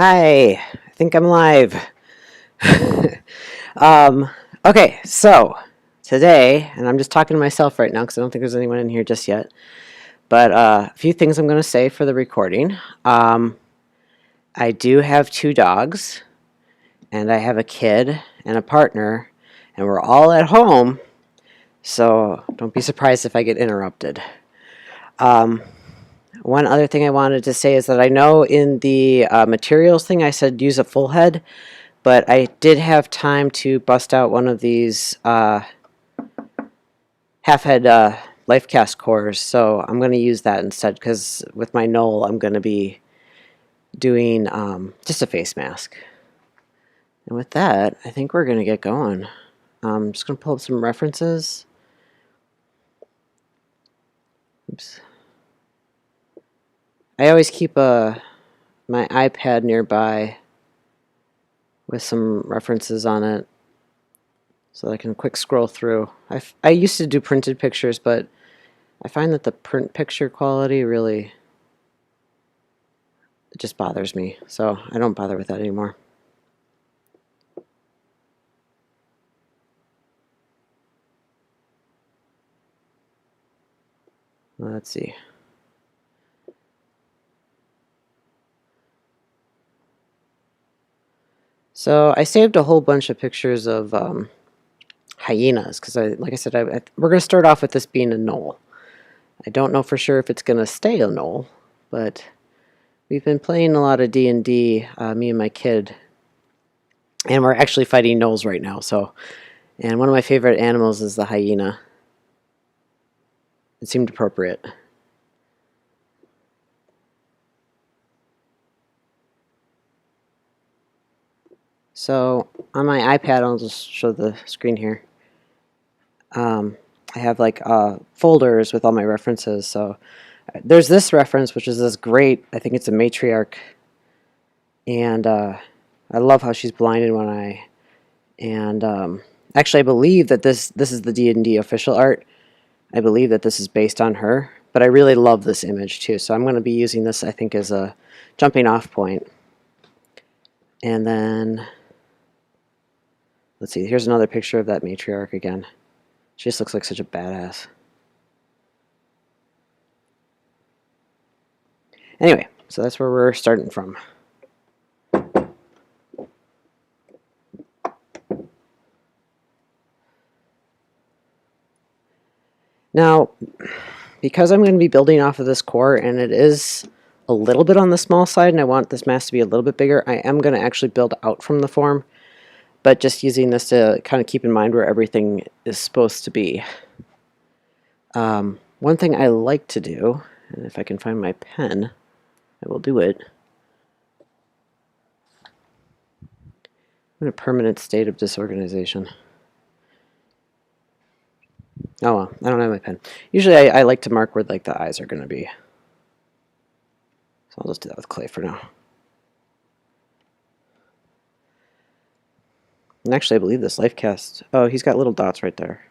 Hi, I think I'm live. Okay, so today, and I'm just talking to myself right now because I don't think there's anyone in here just yet, but a few things I'm going to say for the recording. I do have 2 dogs, and I have a kid and a partner, and we're all at home, so don't be surprised if I get interrupted. One other thing I wanted to say is that I know in the materials thing I said use a full head, but I did have time to bust out one of these half-head life cast cores, so I'm going to use that instead because with my Gnoll I'm going to be doing just a face mask. And with that, I think we're going to get going. I'm just going to pull up some references. Oops. I always keep my iPad nearby with some references on it so that I can quick scroll through. I used to do printed pictures, but I find that the print picture quality really just bothers me, so I don't bother with that anymore. Let's see. So I saved a whole bunch of pictures of hyenas because, like I said, we're going to start off with this being a Gnoll. I don't know for sure if it's going to stay a Gnoll, but we've been playing a lot of D&D, me and my kid, and we're actually fighting Gnolls right now. And one of my favorite animals is the hyena. It seemed appropriate. So on my iPad, I'll just show the screen here. I have like folders with all my references. So there's this reference, which is this great, I think it's a matriarch. And I love how she's blind in one eye. And actually, I believe that this is the D&D official art. I believe that this is based on her. But I really love this image too. So I'm going to be using this, I think, as a jumping off point. And then let's see, here's another picture of that matriarch again. She just looks like such a badass. Anyway, so that's where we're starting from. Now, because I'm going to be building off of this core, and it is a little bit on the small side, and I want this mask to be a little bit bigger, I am going to actually build out from the form, but just using this to kind of keep in mind where everything is supposed to be. One thing I like to do, and if I can find my pen, I will do it. I'm in a permanent state of disorganization. Oh well, I don't have my pen. Usually I like to mark where like the eyes are going to be. So I'll just do that with clay for now. And actually I believe this life cast, oh, he's got little dots right there.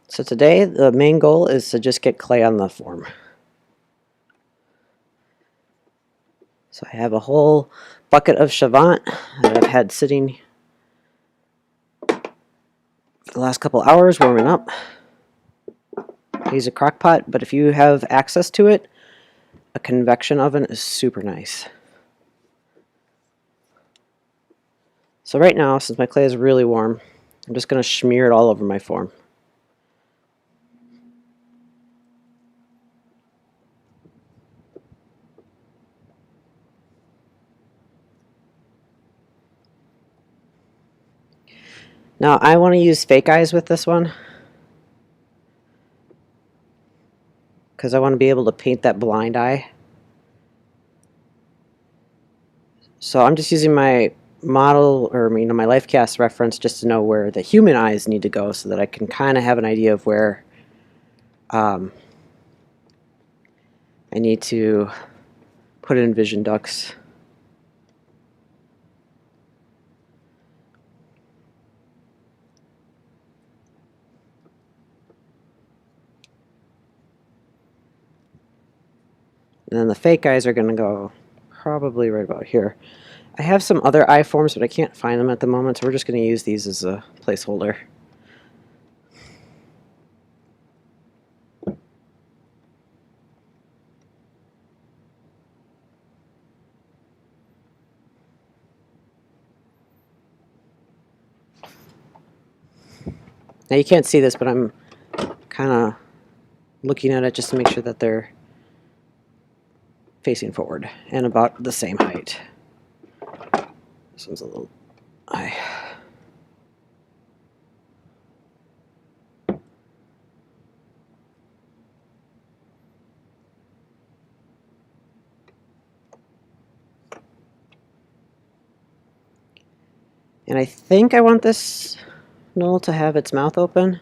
So today the main goal is to just get clay on the form. So I have a whole bucket of Chavant that I've had sitting for the last couple hours warming up. I use a crock pot, but if you have access to it, a convection oven is super nice. So right now, since my clay is really warm, I'm just going to smear it all over my form. Now I want to use fake eyes with this one because I want to be able to paint that blind eye. So I'm just using my model, or my life cast reference, just to know where the human eyes need to go so that I can kind of have an idea of where I need to put in vision ducts. And then the fake eyes are going to go probably right about here. I have some other eye forms, but I can't find them at the moment, so we're just going to use these as a placeholder. Now you can't see this, but I'm kind of looking at it just to make sure that they're facing forward and about the same height. This one's a little high. And I think I want this Gnoll to have its mouth open.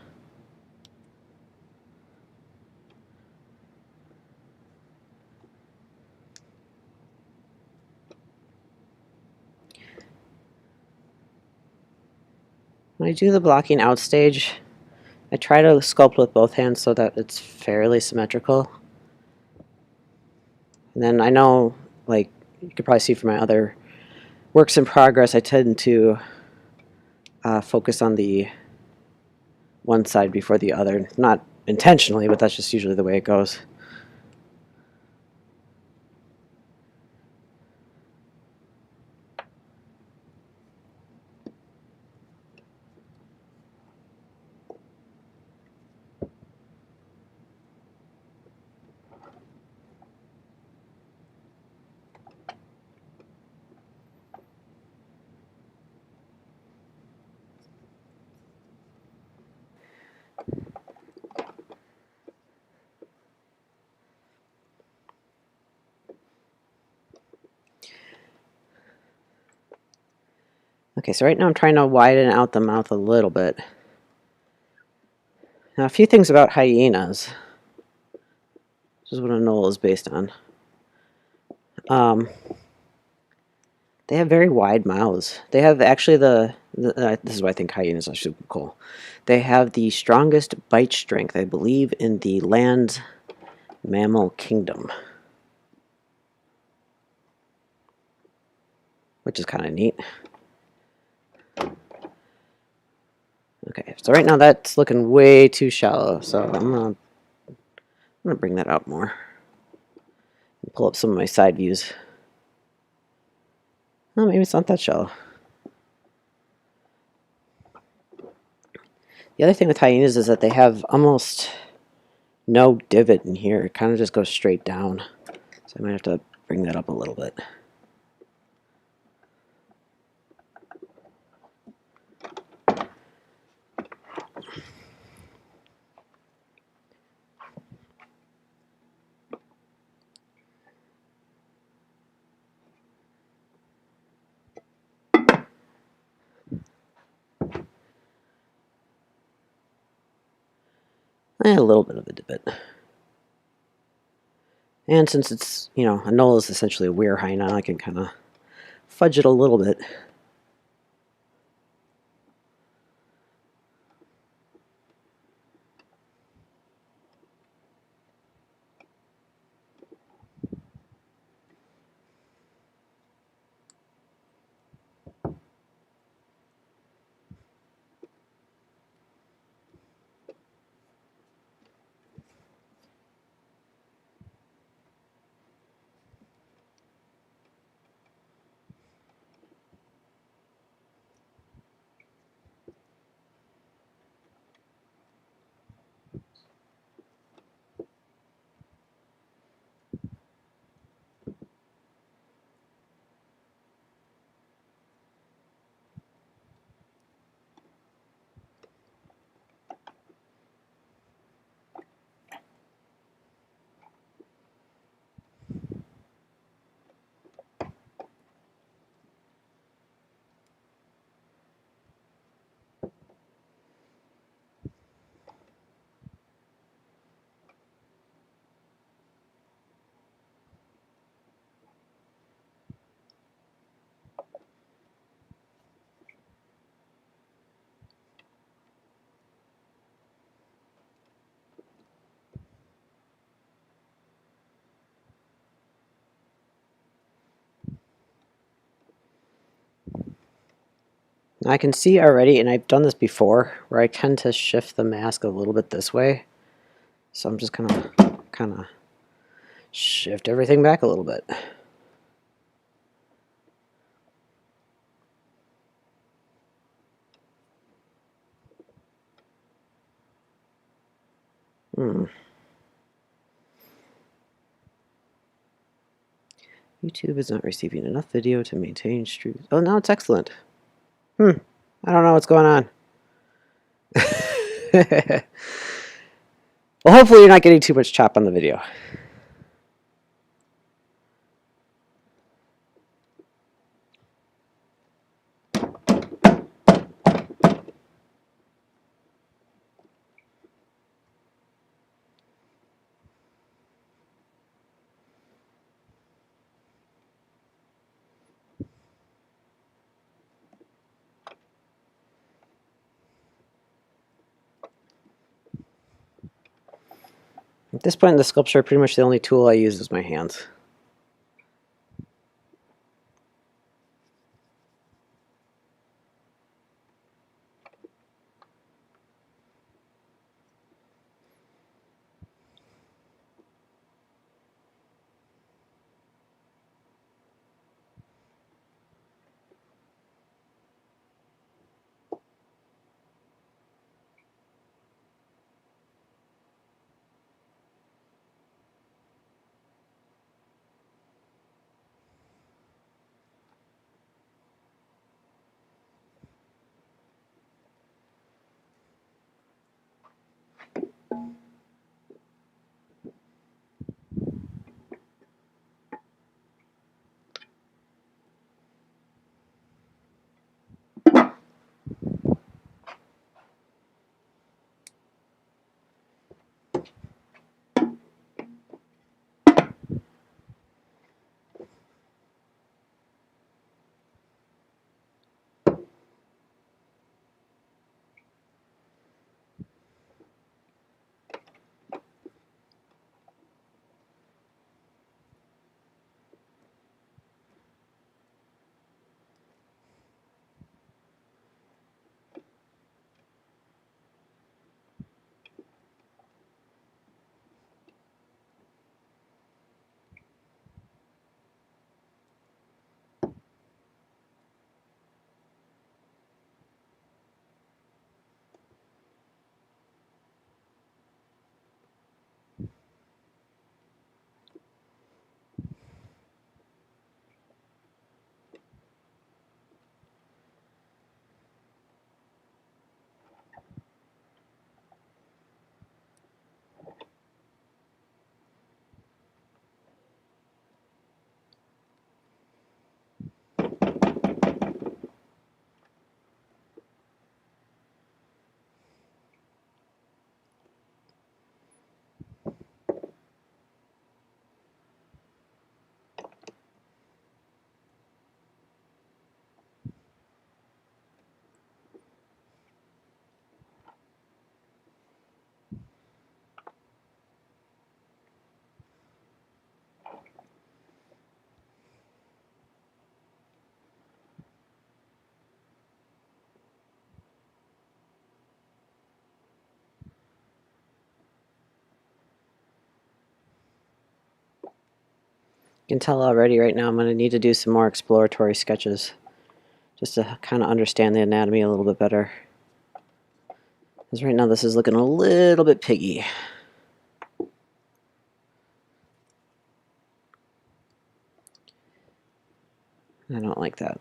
When I do the blocking out stage, I try to sculpt with both hands so that it's fairly symmetrical. And then I know, like, you could probably see from my other works in progress, I tend to focus on the one side before the other. Not intentionally, but that's just usually the way it goes. Okay, so right now I'm trying to widen out the mouth a little bit. Now, a few things about hyenas. This is what a Gnoll is based on. They have very wide mouths. They have actually this is why I think hyenas are super cool. They have the strongest bite strength, I believe, in the land mammal kingdom, which is kind of neat. Okay, so right now that's looking way too shallow, so I'm gonna bring that out more and pull up some of my side views. Oh, maybe it's not that shallow. The other thing with hyenas is that they have almost no divot in here. It kind of just goes straight down. So I might have to bring that up a little bit. A little bit of a divot. And since it's, a Gnoll is essentially a weir hyena, I can kind of fudge it a little bit. Now I can see already, and I've done this before, where I tend to shift the mask a little bit this way. So I'm just kind of shift everything back a little bit. YouTube is not receiving enough video to maintain streams. Oh, now it's excellent. I don't know what's going on. Well, hopefully you're not getting too much chop on the video. At this point in the sculpture, pretty much the only tool I use is my hands. You can tell already right now I'm going to need to do some more exploratory sketches just to kind of understand the anatomy a little bit better. Because right now this is looking a little bit piggy. I don't like that.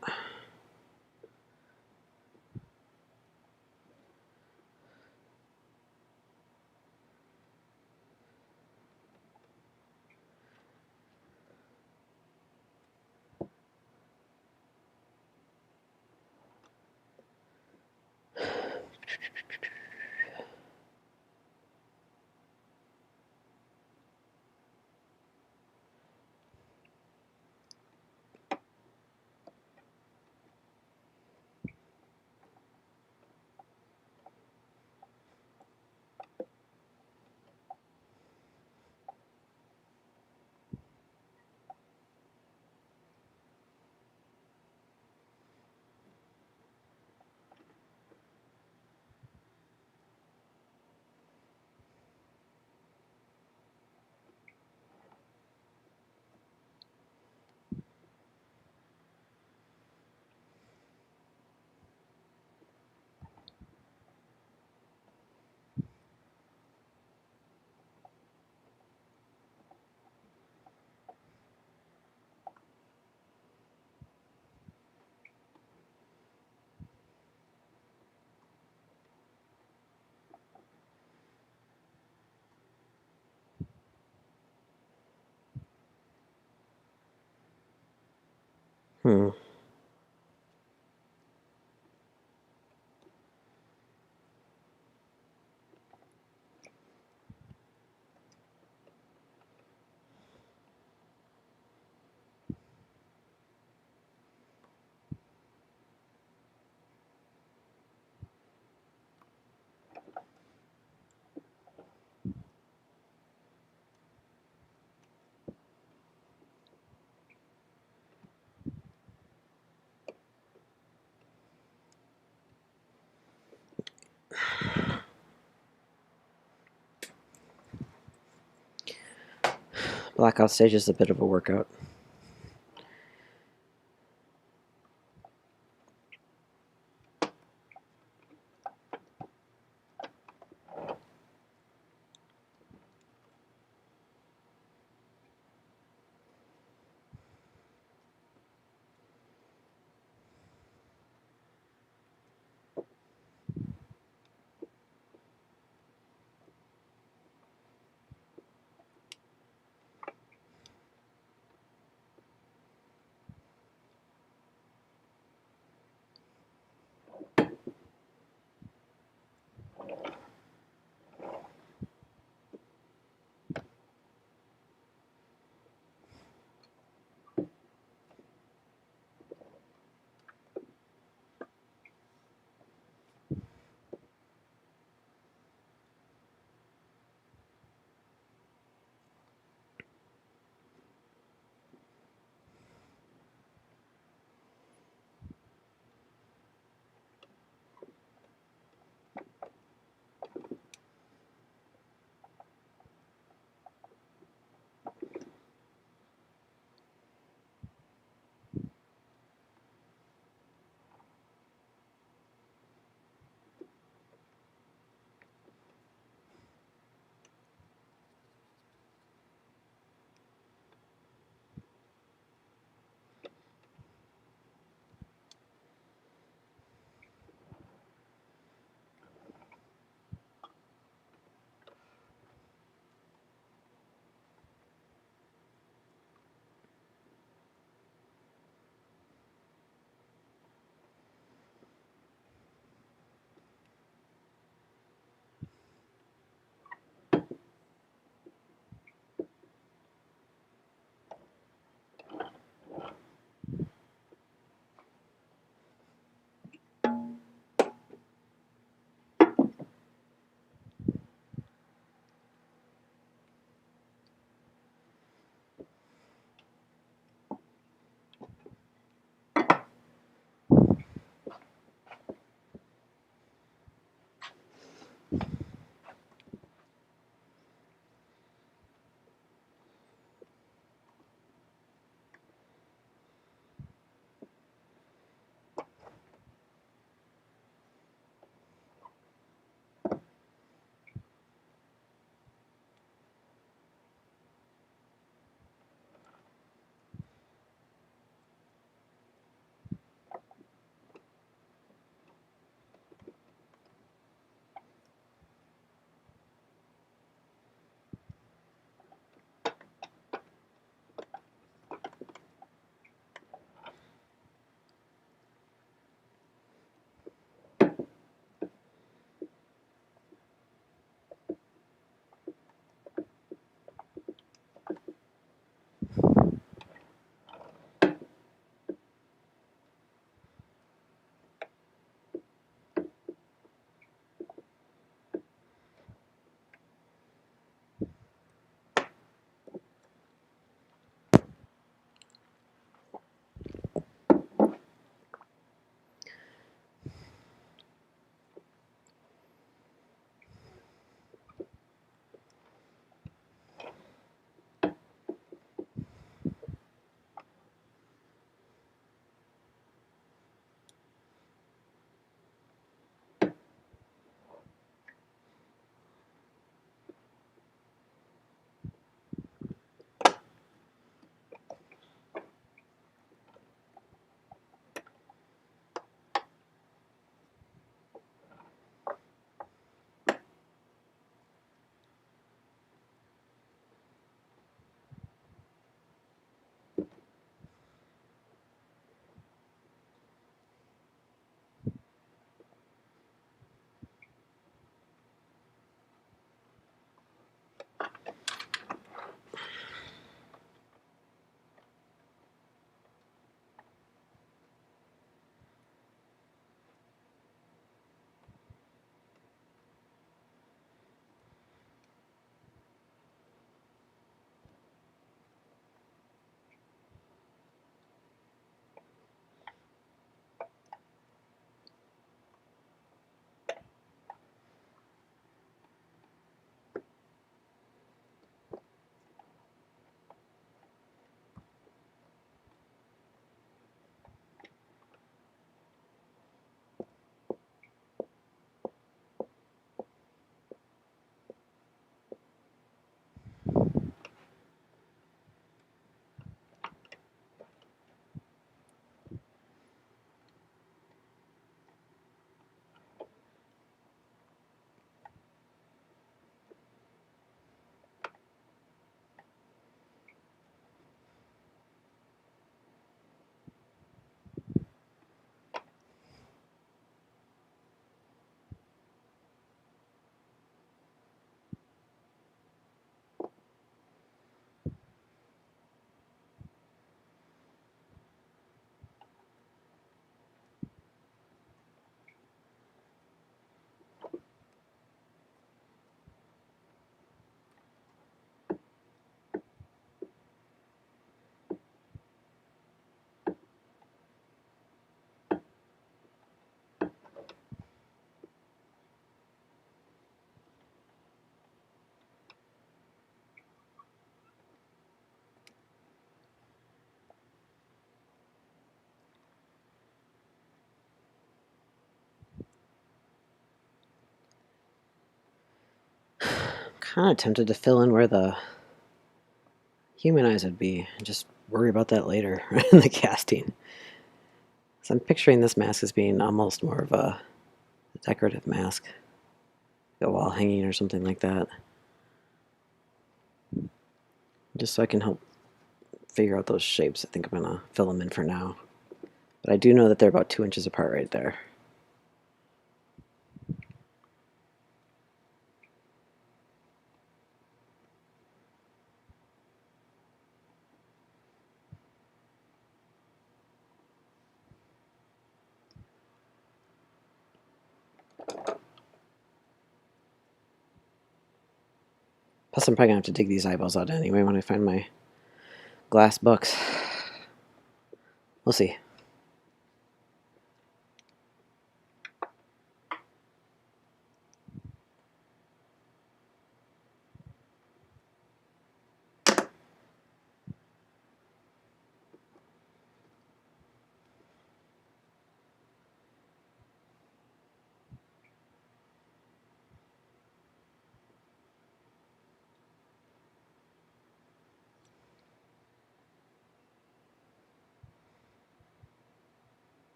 Hmm. Blackout stage is a bit of a workout. kind of tempted to fill in where the human eyes would be and just worry about that later in the casting. So I'm picturing this mask as being almost more of a decorative mask, a wall hanging or something like that. Just so I can help figure out those shapes, I think I'm going to fill them in for now. But I do know that they're about 2 inches apart right there. Plus I'm probably going to have to dig these eyeballs out anyway when I find my glass books. We'll see.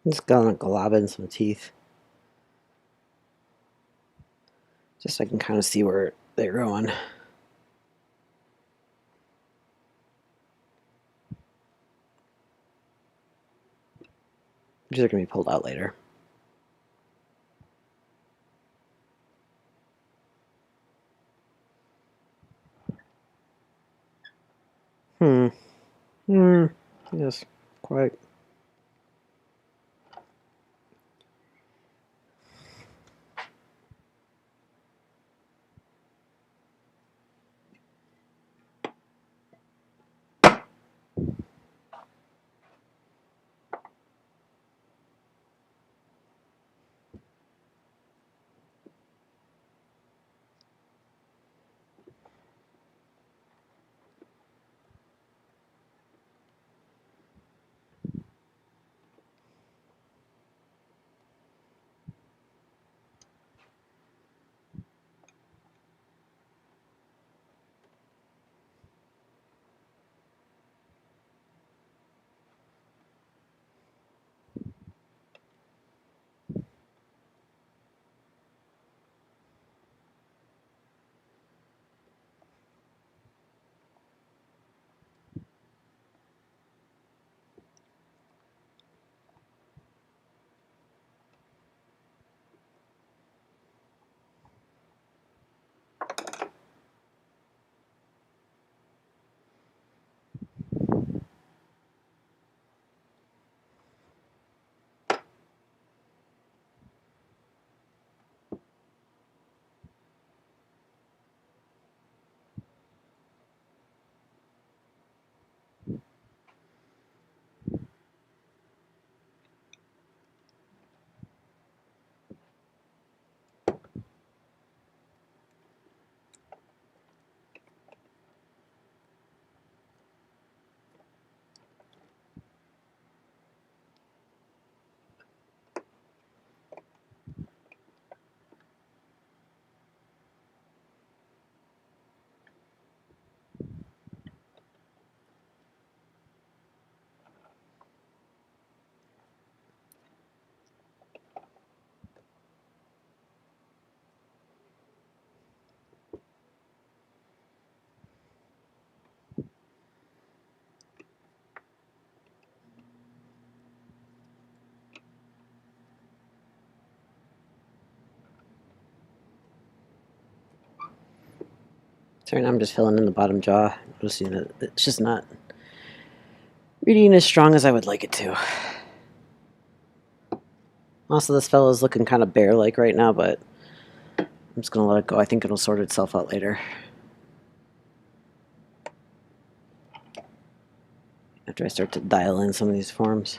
I'm just gonna glob in some teeth, just so I can kind of see where they're going. These are gonna be pulled out later. Yes, quite. Sorry, now I'm just filling in the bottom jaw. Noticing that it's just not reading as strong as I would like it to. Also, this fellow is looking kind of bear-like right now, but I'm just going to let it go. I think it'll sort itself out later. After I start to dial in some of these forms.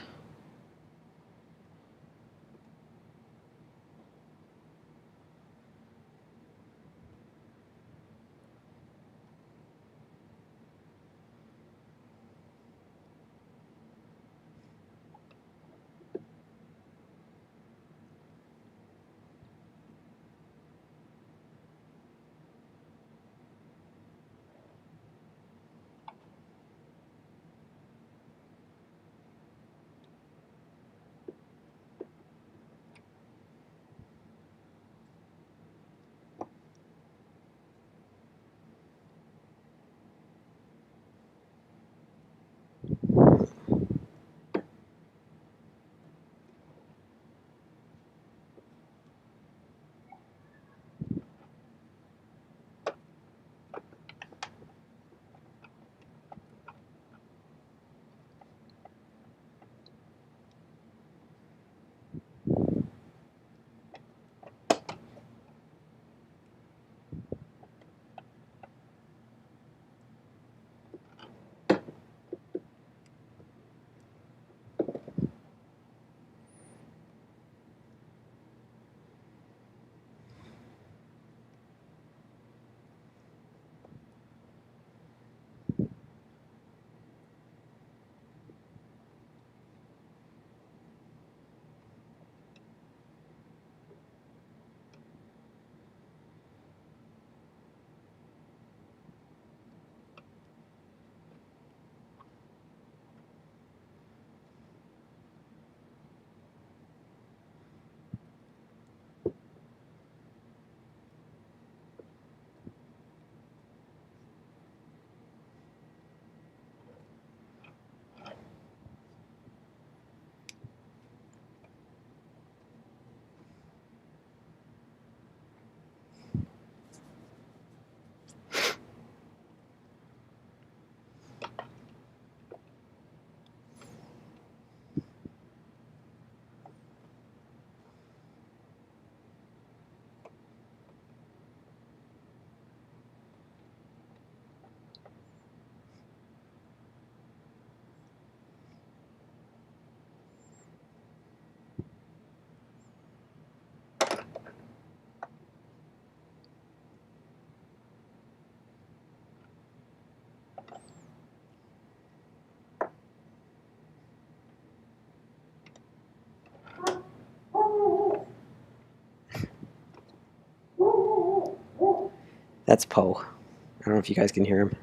That's Poe. I don't know if you guys can hear him.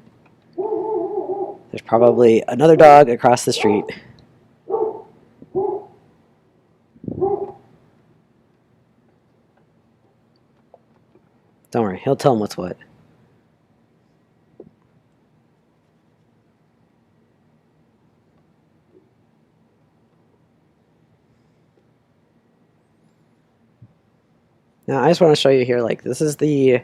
There's probably another dog across the street. Don't worry, he'll tell him what's what. Now, I just want to show you here, like, this is the,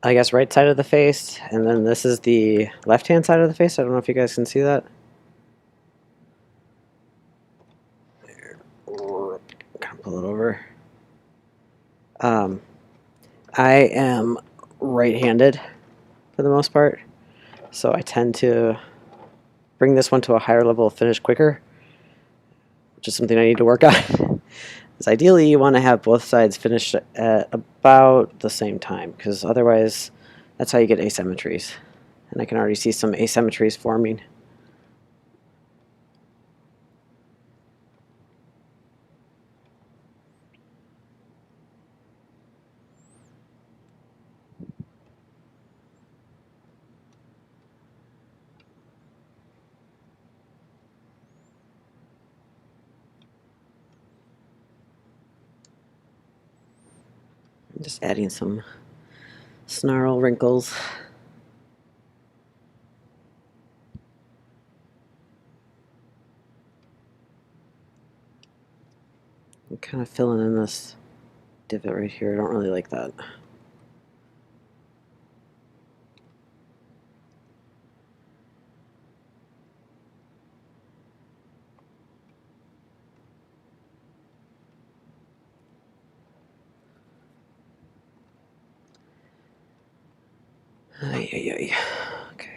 I guess, right side of the face, and then this is the left-hand side of the face. I don't know if you guys can see that. Kind of pull it over. I am right-handed for the most part, so I tend to bring this one to a higher level of finish quicker, which is something I need to work on. Because ideally you want to have both sides finished at about the same time, because otherwise that's how you get asymmetries. And I can already see some asymmetries forming. I'm just adding some snarl wrinkles. I'm kind of filling in this divot right here. I don't really like that. Ay, ay, ay. Okay.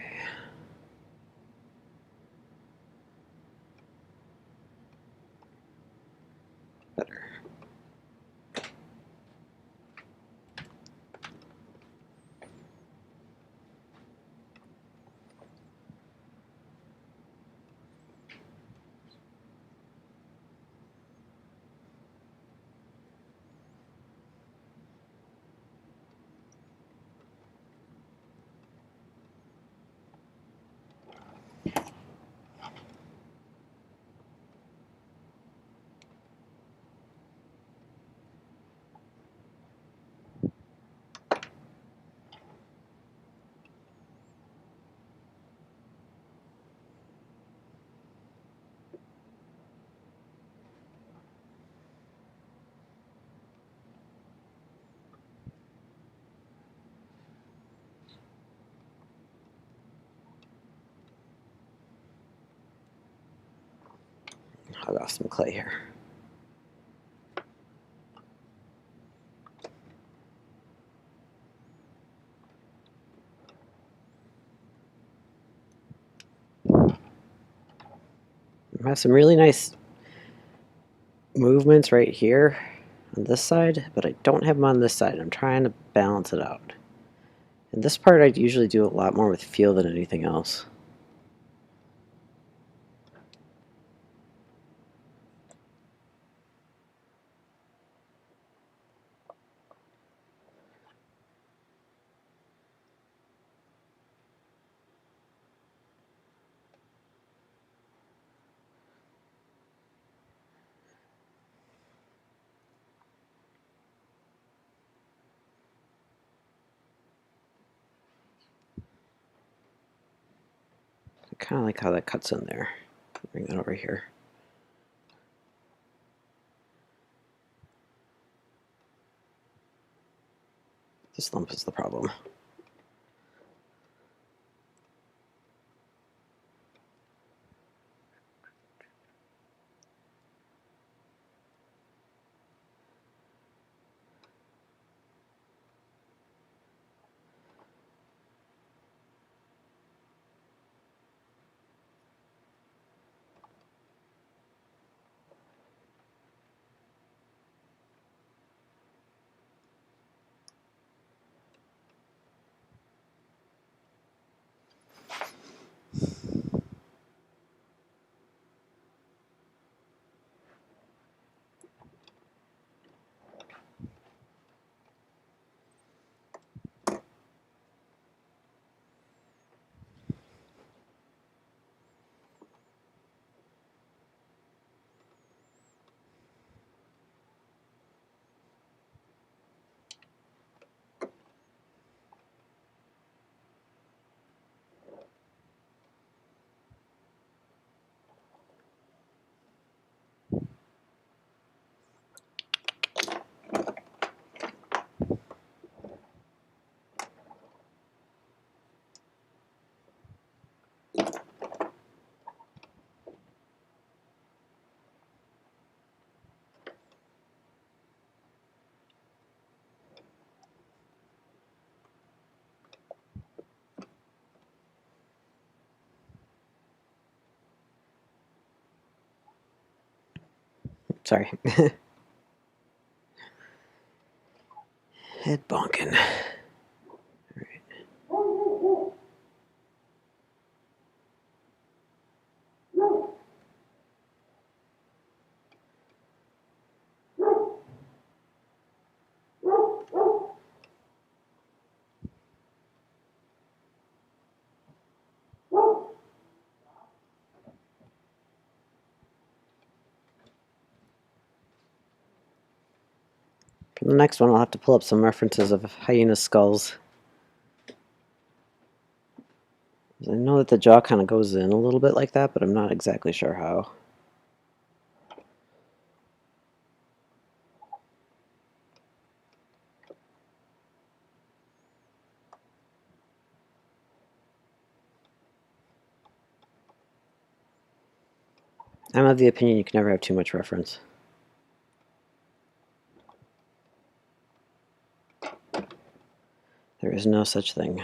Better. I'll got some clay here. I have some really nice movements right here on this side, but I don't have them on this side. I'm trying to balance it out. And this part I usually do a lot more with feel than anything else. I kind of like how that cuts in there. Bring that over here. This lump is the problem. Sorry. Head bonking. For the next one, I'll have to pull up some references of hyena skulls. I know that the jaw kind of goes in a little bit like that, but I'm not exactly sure how. I'm of the opinion you can never have too much reference. There is no such thing.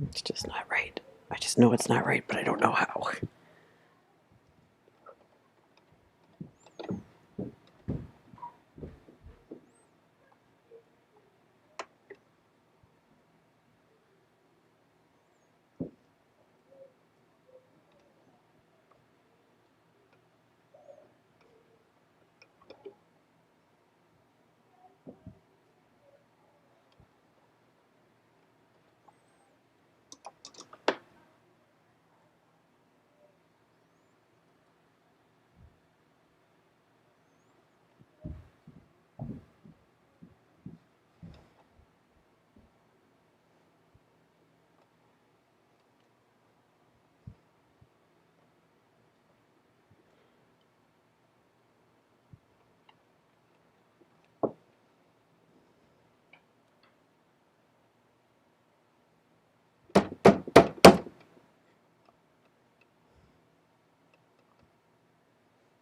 It's just not right. I just know it's not right, but I don't know how.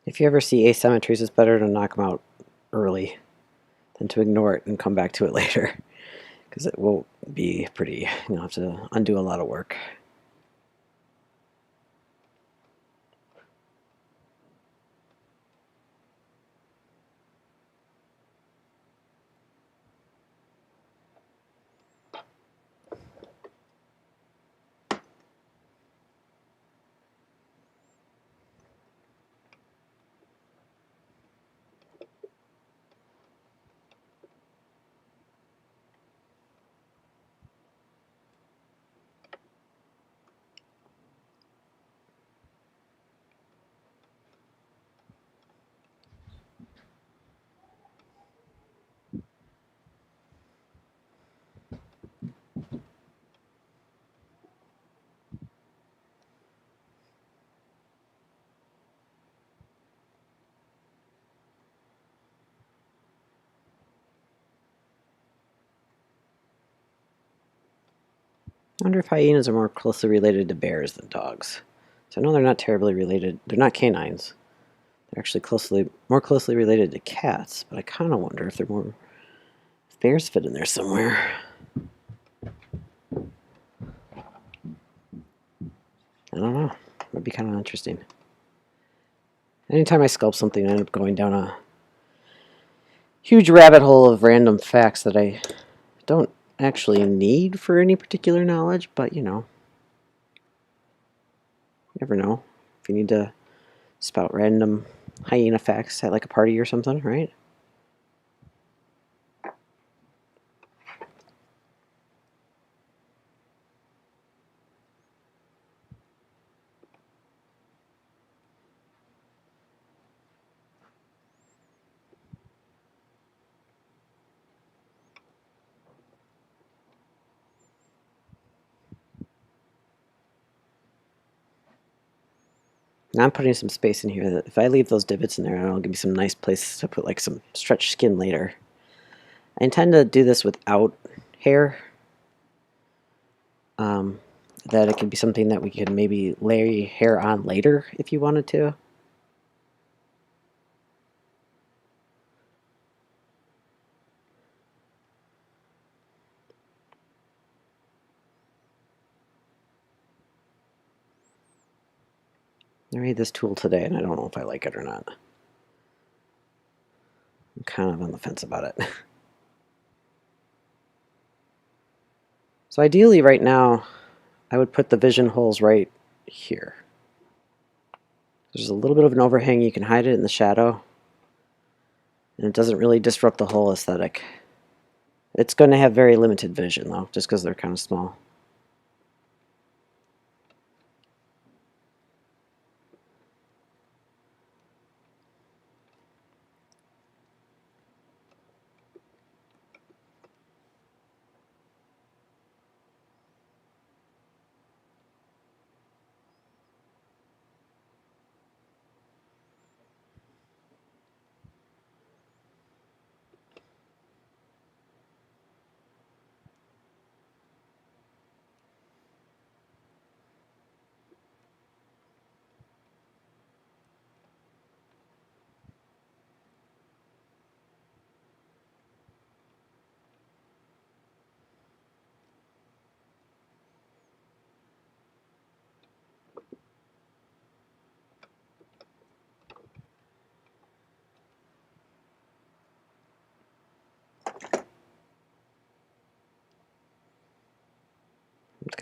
If you ever see asymmetries, it's better to knock them out early than to ignore it and come back to it later, because it will be pretty, you'll have to undo a lot of work. I wonder if hyenas are more closely related to bears than dogs. So I know they're not terribly related. They're not canines. They're actually more closely related to cats, but I kind of wonder if if bears fit in there somewhere. I don't know. That'd be kind of interesting. Anytime I sculpt something, I end up going down a huge rabbit hole of random facts that I don't actually need for any particular knowledge, but you know, you never know. If you need to spout random hyena facts at like a party or something, right? Now I'm putting some space in here that if I leave those divots in there, it'll give me some nice places to put like some stretched skin later. I intend to do this without hair. That it could be something that we could maybe lay hair on later if you wanted to. I made this tool today and I don't know if I like it or not. I'm kind of on the fence about it. So ideally right now, I would put the vision holes right here. There's a little bit of an overhang, you can hide it in the shadow, and it doesn't really disrupt the whole aesthetic. It's going to have very limited vision though, just because they're kind of small.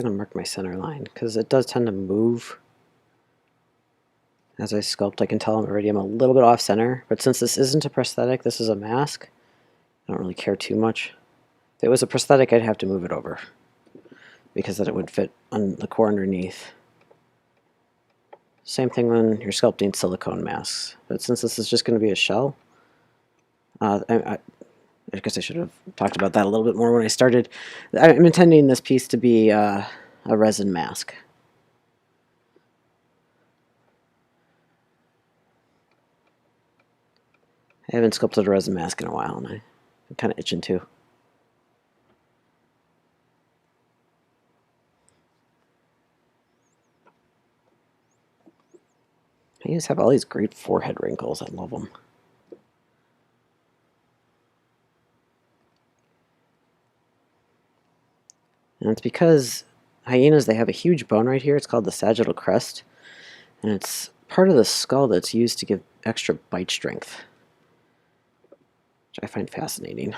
going to mark my center line because it does tend to move as I sculpt. I can tell I'm a little bit off center, but since this isn't a prosthetic, this is a mask, I don't really care too much. If it was a prosthetic, I'd have to move it over because then it would fit on the core underneath. Same thing when you're sculpting silicone masks, but since this is just going to be a shell, I guess I should have talked about that a little bit more when I started. I'm intending this piece to be a resin mask. I haven't sculpted a resin mask in a while, and I'm kind of itching too. I just have all these great forehead wrinkles. I love them. And it's because hyenas, they have a huge bone right here. It's called the sagittal crest. And it's part of the skull that's used to give extra bite strength, which I find fascinating.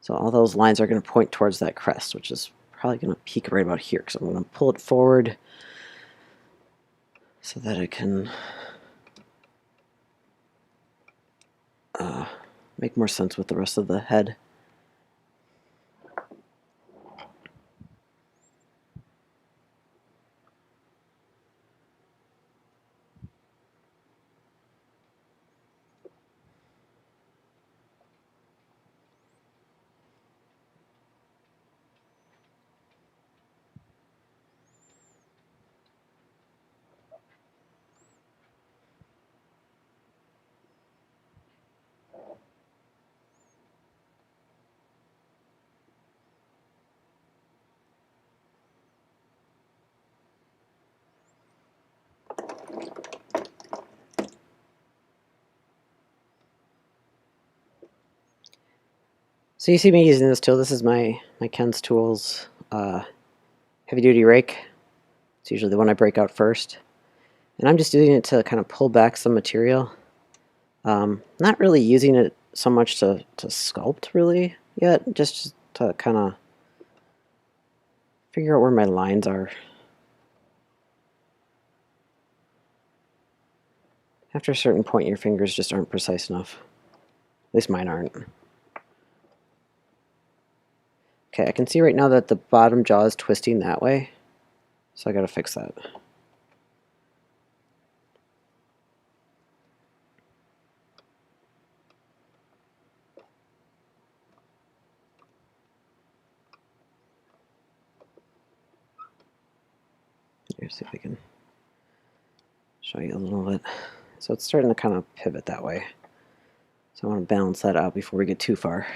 So all those lines are going to point towards that crest, which is probably going to peak right about here, because I'm going to pull it forward so that it can make more sense with the rest of the head. So you see me using this tool. This is my Ken's Tools heavy duty rake. It's usually the one I break out first. And I'm just using it to kind of pull back some material. Not really using it so much to sculpt really yet, just to kind of figure out where my lines are. After a certain point, your fingers just aren't precise enough. At least mine aren't. Okay, I can see right now that the bottom jaw is twisting that way, so I gotta fix that. Here, see if I can show you a little bit. So it's starting to kind of pivot that way. So I want to balance that out before we get too far.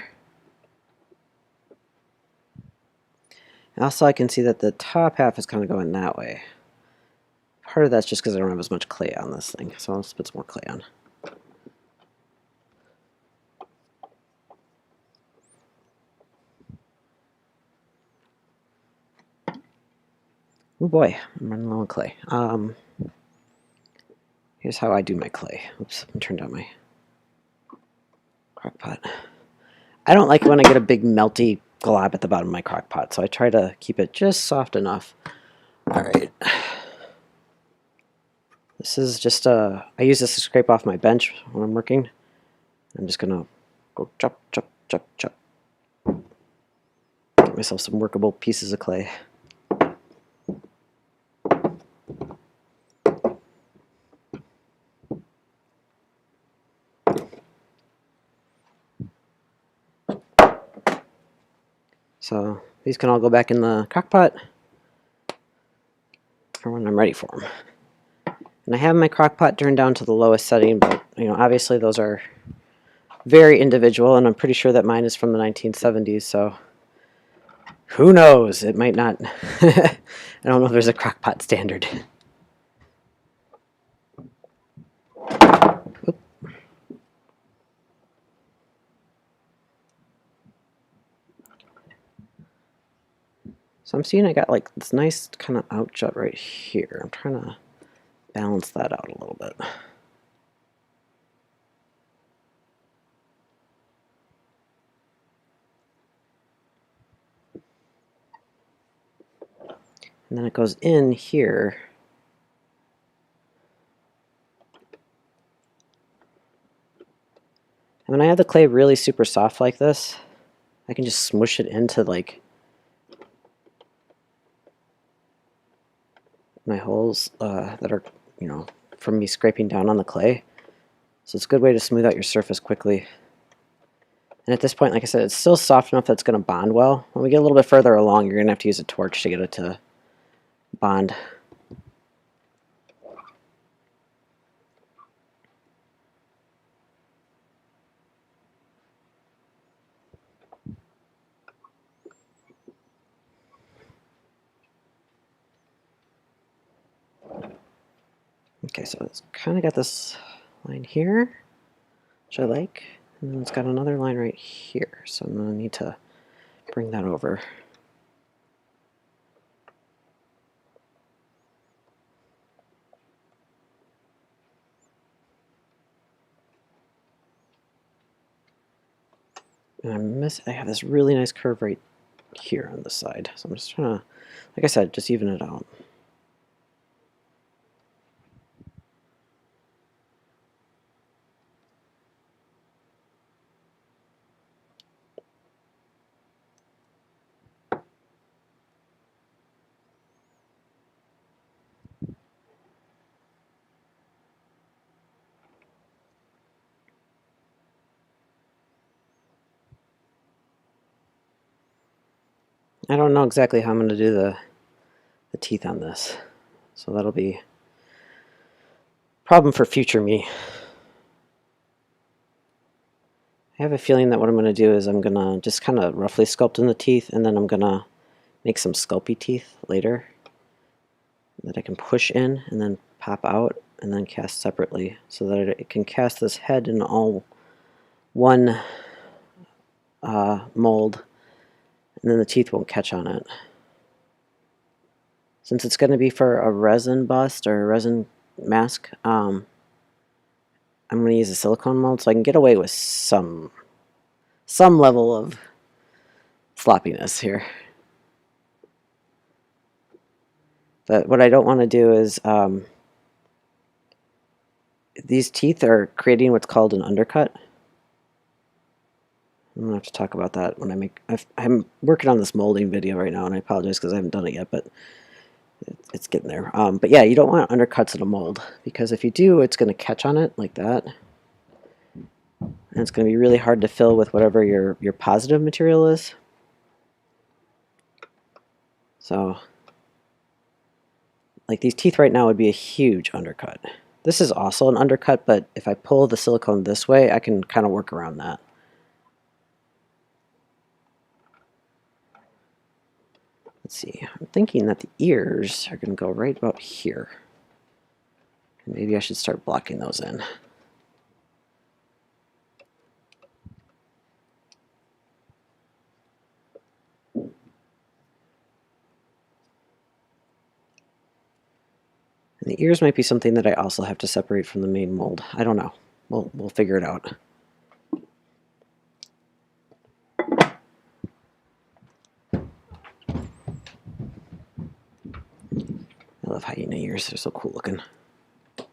Also, I can see that the top half is kind of going that way. Part of that's just because I don't have as much clay on this thing, so I'll just put some more clay on. Oh boy, I'm running low on clay. Here's how I do my clay. Oops, I turned down my crock pot. I don't like it when I get a big melty glob at the bottom of my crock pot, so I try to keep it just soft enough. Alright. This is just I use this to scrape off my bench when I'm working. I'm just gonna go chop, chop, chop, chop. Get myself some workable pieces of clay. So these can all go back in the crock pot for when I'm ready for them. And I have my crock pot turned down to the lowest setting, but obviously those are very individual, and I'm pretty sure that mine is from the 1970s, so who knows? It might not. I don't know if there's a crock pot standard. Oop. So I'm seeing I got like this nice kind of outjut right here. I'm trying to balance that out a little bit. And then it goes in here. And when I have the clay really super soft like this, I can just smush it into like my holes that are, you know, from me scraping down on the clay. So it's a good way to smooth out your surface quickly. And at this point, like I said, it's still soft enough that it's going to bond well. When we get a little bit further along, you're going to have to use a torch to get it to bond. Okay, so it's kind of got this line here, which I like, and then it's got another line right here, so I'm going to need to bring that over. And I have this really nice curve right here on the side, so I'm just trying to, like I said, just even it out. I don't know exactly how I'm going to do the teeth on this, so that'll be a problem for future me. I have a feeling that what I'm going to do is I'm going to just kind of roughly sculpt in the teeth, and then I'm going to make some sculpty teeth later that I can push in and then pop out and then cast separately, so that it can cast this head in all one mold, and then the teeth won't catch on it. Since it's going to be for a resin bust or a resin mask, I'm going to use a silicone mold so I can get away with some level of sloppiness here. But what I don't want to do is these teeth are creating what's called an undercut. I'm going to have to talk about that when I make... I'm working on this molding video right now, and I apologize because I haven't done it yet, but it's getting there. But yeah, you don't want undercuts in a mold, because if you do, it's going to catch on it like that. And it's going to be really hard to fill with whatever your positive material is. So, like these teeth right now would be a huge undercut. This is also an undercut, but if I pull the silicone this way, I can kind of work around that. Let's see, I'm thinking that the ears are going to go right about here. And maybe I should start blocking those in. And the ears might be something that I also have to separate from the main mold. I don't know. We'll figure it out. I love hyena ears. They're so cool looking. I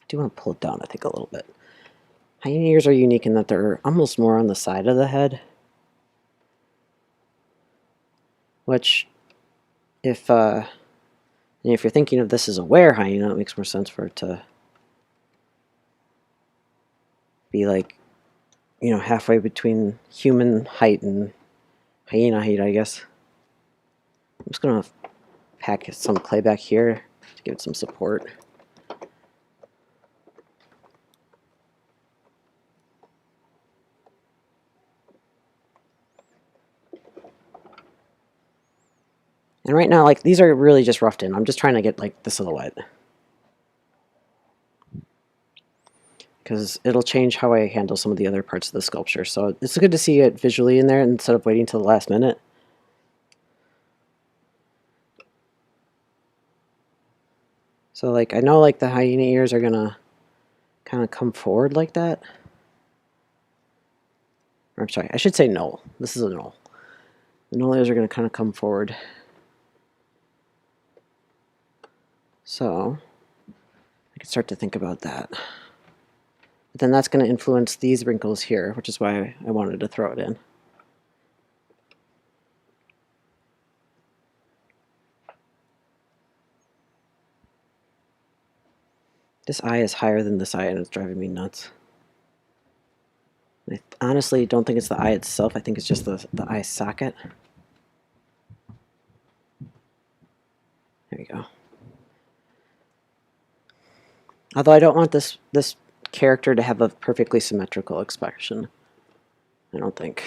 do want to pull it down, I think, a little bit. Hyena ears are unique in that they're almost more on the side of the head. Which, if you're thinking of this as a were hyena, it makes more sense for it to be like, you know, halfway between human height and hyena height, I guess. I'm just going to pack some clay back here to give it some support. And right now, like, these are really just roughed in. I'm just trying to get, like, the silhouette. Because it'll change how I handle some of the other parts of the sculpture. So it's good to see it visually in there instead of waiting till the last minute. So like I know like the hyena ears are gonna kind of come forward like that. Or, I'm sorry, I should say Gnoll. This is a Gnoll. The Gnoll ears are gonna kind of come forward. So I can start to think about that. But then that's going to influence these wrinkles here, which is why I wanted to throw it in. This eye is higher than this eye, and it's driving me nuts. I honestly don't think it's the eye itself. I think it's just the eye socket. There you go. Although I don't want this character to have a perfectly symmetrical expression. I don't think.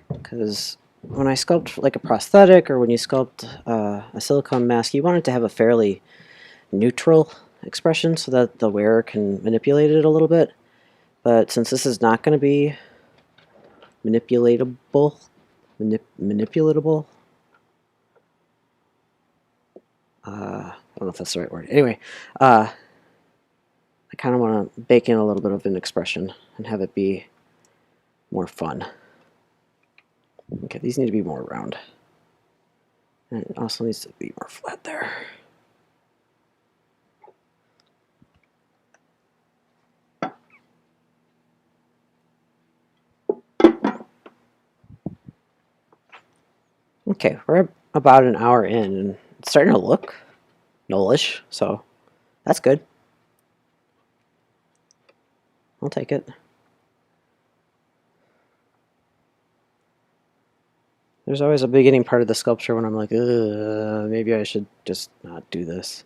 Because when I sculpt like a prosthetic or when you sculpt a silicone mask, you want it to have a fairly neutral expression so that the wearer can manipulate it a little bit. But since this is not going to be manipulatable, I don't know if that's the right word. Anyway, I kind of want to bake in a little bit of an expression and have it be more fun. Okay, these need to be more round. And it also needs to be more flat there. Okay, we're about an hour in, and it's starting to look Gnollish, so that's good. I'll take it. There's always a beginning part of the sculpture when I'm like, maybe I should just not do this.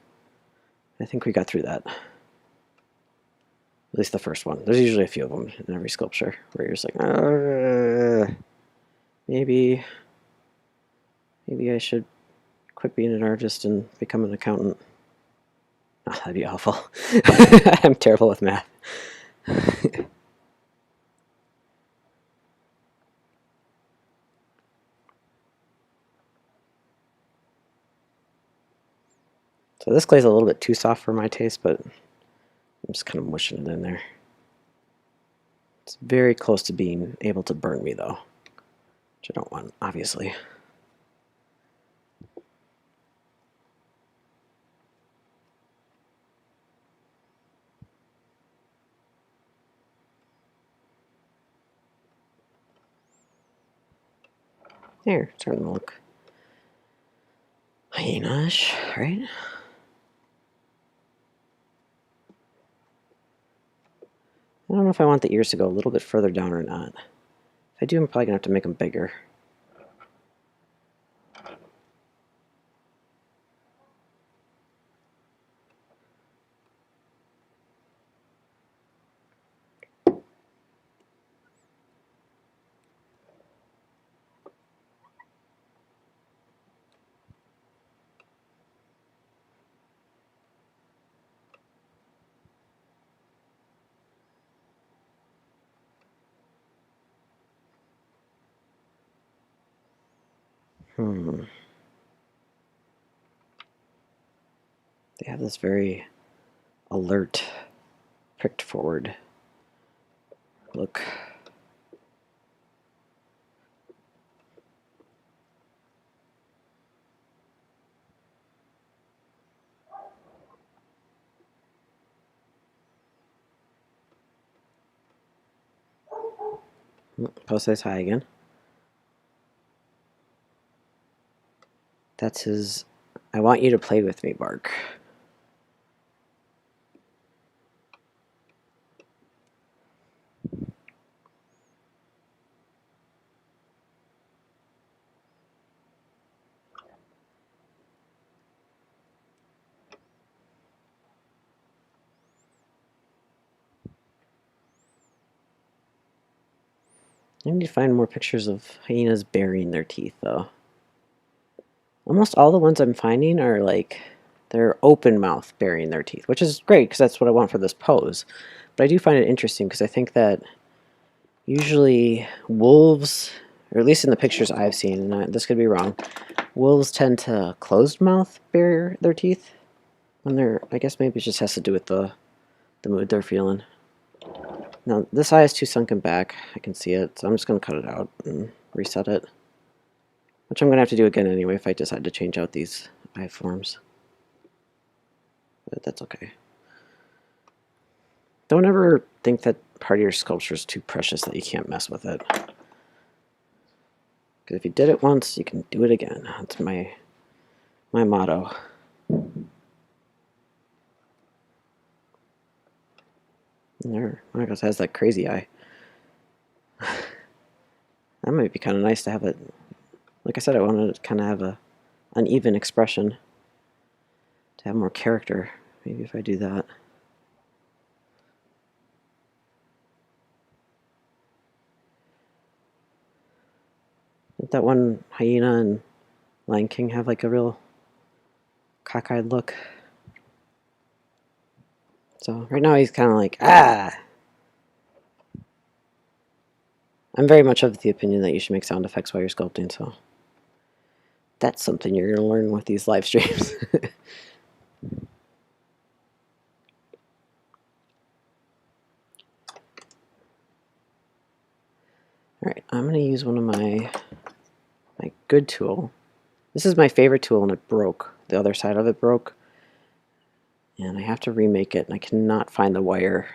I think we got through that. At least the first one. There's usually a few of them in every sculpture where you're just like, maybe I should quit being an artist and become an accountant. Oh, that'd be awful. I'm terrible with math. So this clay's a little bit too soft for my taste, but I'm just kind of mushing it in there. It's very close to being able to burn me, though, which I don't want, obviously. There, starting to look hyena-ish, right? I don't know if I want the ears to go a little bit further down or not. If I do, I'm probably going to have to make them bigger. They have this very alert, pricked forward look. Post size high again. That's his I want you to play with me bark. I need to find more pictures of hyenas burying their teeth, though. Almost all the ones I'm finding are like, they're open mouth burying their teeth, which is great because that's what I want for this pose. But I do find it interesting because I think that usually wolves, or at least in the pictures I've seen, and this could be wrong, wolves tend to closed mouth bare their teeth when they're, I guess maybe it just has to do with the mood they're feeling. Now this eye is too sunken back, I can see it, so I'm just going to cut it out and reset it. Which I'm going to have to do again anyway if I decide to change out these eye forms. But that's okay. Don't ever think that part of your sculpture is too precious that you can't mess with it. Because if you did it once, you can do it again. That's my motto. And there, Marcos has that crazy eye. That might be kind of nice to have it. Like I said, I wanted to kind of have a uneven expression to have more character. Maybe if I do that. Didn't that one hyena and Lion King have like a real cockeyed look? So right now he's kind of like, ah! I'm very much of the opinion that you should make sound effects while you're sculpting, so that's something you're going to learn with these live streams. Alright, I'm going to use one of my good tool. This is my favorite tool and it broke. The other side of it broke. And I have to remake it and I cannot find the wire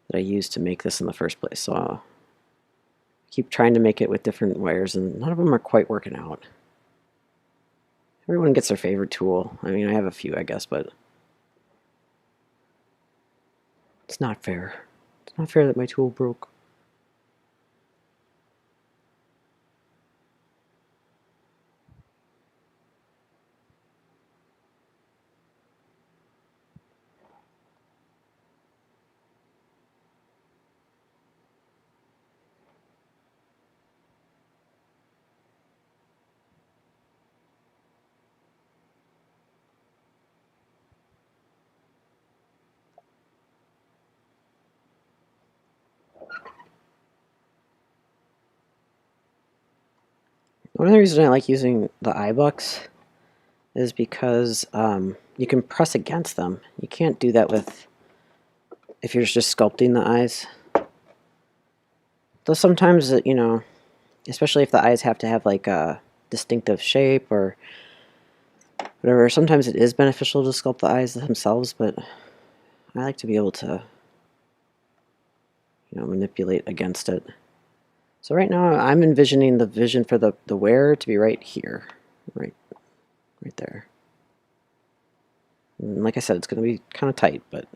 that I used to make this in the first place. So I'll keep trying to make it with different wires and none of them are quite working out. Everyone gets their favorite tool. I mean, I have a few, I guess, but it's not fair. It's not fair that my tool broke. One of the reasons I like using the eye bucks is because you can press against them. You can't do that with if you're just sculpting the eyes. Though sometimes, you know, especially if the eyes have to have like a distinctive shape or whatever, sometimes it is beneficial to sculpt the eyes themselves, but I like to be able to, you know, manipulate against it. So right now I'm envisioning the vision for the wearer to be right here, right there. And like I said, it's going to be kind of tight, but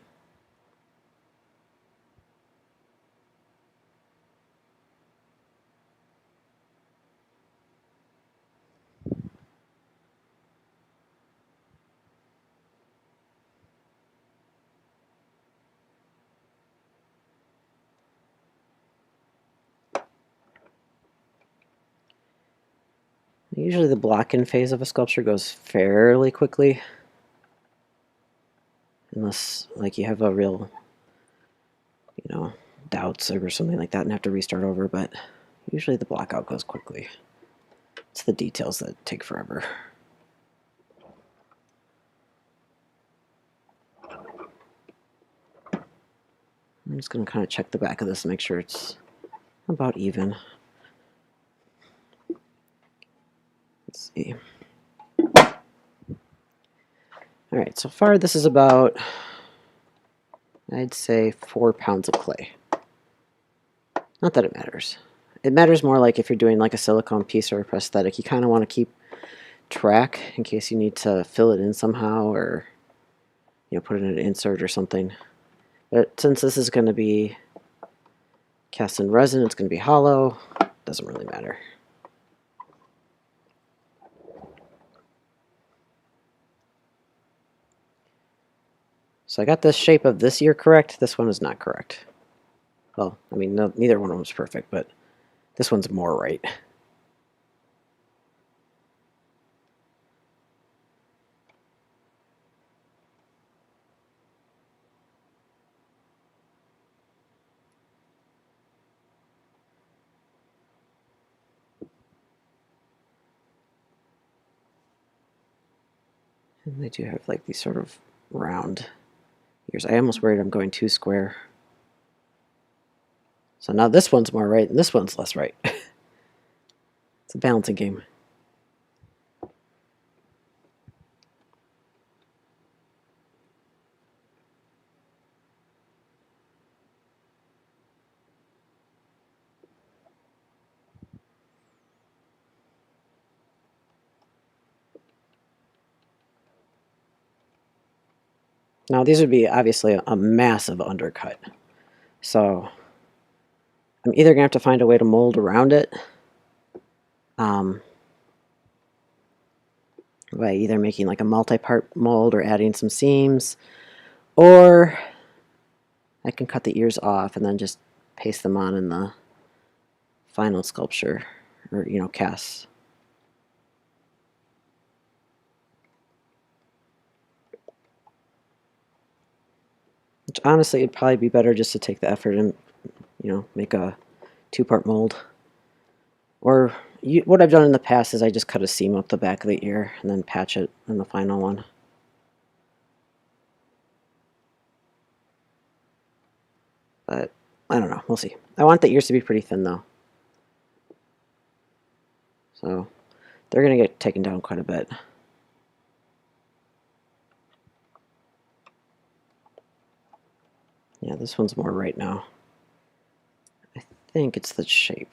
usually the block-in phase of a sculpture goes fairly quickly. Unless, like, you have a real, you know, doubts or something like that and have to restart over, but usually the block out goes quickly. It's the details that take forever. I'm just going to kind of check the back of this and make sure it's about even. Let's see. Alright, so far this is about, I'd say, 4 pounds of clay. Not that it matters. It matters more like if you're doing like a silicone piece or a prosthetic. You kind of want to keep track in case you need to fill it in somehow or, you know, put in an insert or something. But since this is going to be cast in resin, it's going to be hollow. Doesn't really matter. So I got the shape of this ear correct. This one is not correct. Well, I mean, no, neither one was perfect, but this one's more right. And they do have like these sort of round ears. I almost worried I'm going too square. So now this one's more right and this one's less right. It's a balancing game. Now these would be obviously a massive undercut. So I'm either going to have to find a way to mold around it by either making like a multi-part mold or adding some seams, or I can cut the ears off and then just paste them on in the final sculpture, or cast. Which honestly, it'd probably be better just to take the effort and make a 2-part mold. Or what I've done in the past is I just cut a seam up the back of the ear and then patch it in the final one. But I don't know, we'll see. I want the ears to be pretty thin though. So they're going to get taken down quite a bit. Yeah, this one's more right now. I think it's the shape.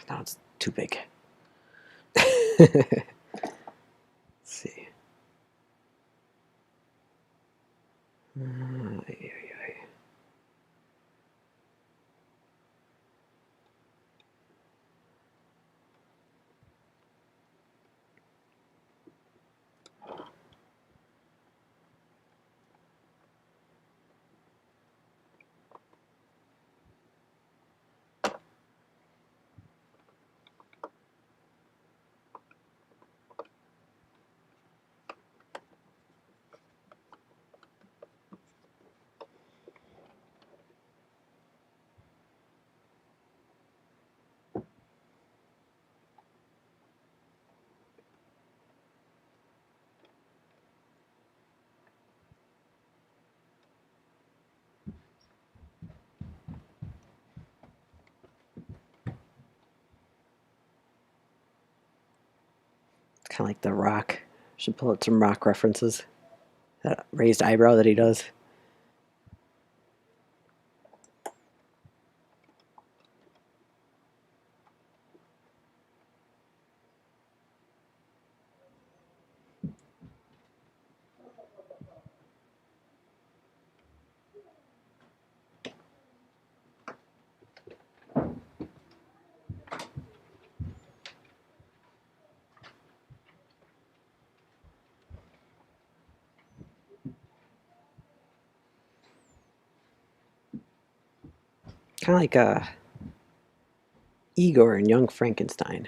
Now it's too big. Let's see. It's kind of like The Rock. Should pull out some Rock references. That raised eyebrow that he does. Kind of like Igor in Young Frankenstein.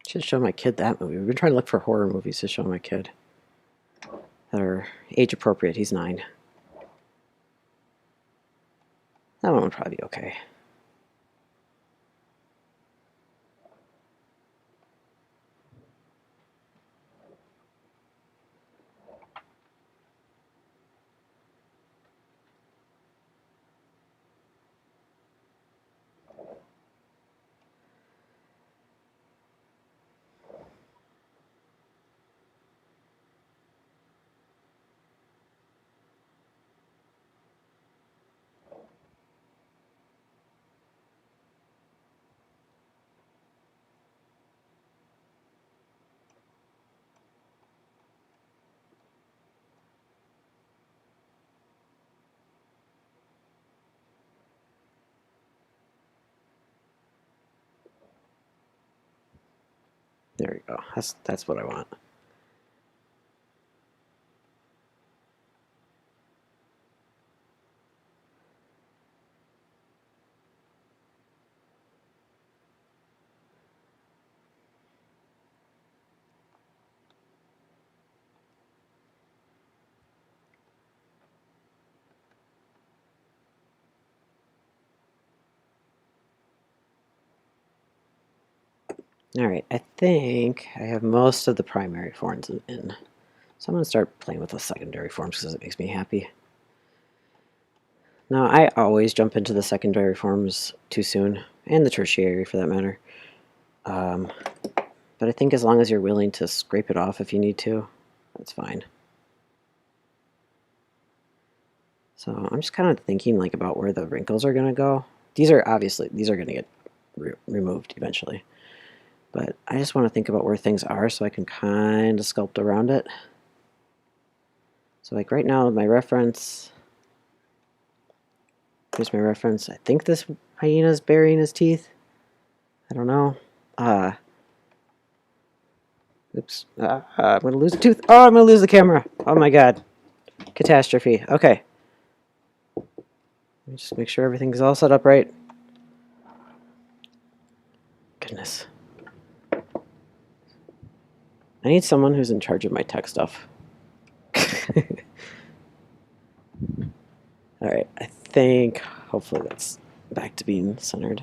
Should show my kid that movie. We've been trying to look for horror movies to show my kid that are age appropriate. He's 9. That one would probably be okay. There we go. That's what I want. Alright, I think I have most of the primary forms in. So I'm going to start playing with the secondary forms because it makes me happy. Now, I always jump into the secondary forms too soon, and the tertiary for that matter. But I think as long as you're willing to scrape it off if you need to, that's fine. So I'm just kind of thinking like about where the wrinkles are going to go. These are going to get removed eventually. But I just want to think about where things are so I can kind of sculpt around it. So like right now, my reference, here's my reference. I think this hyena's burying his teeth. I don't know. Oops. I'm going to lose a tooth. Oh, I'm going to lose the camera. Oh my god. Catastrophe. Okay. Let me just make sure everything's all set up right. Goodness. I need someone who's in charge of my tech stuff. Alright, I think hopefully that's back to being centered.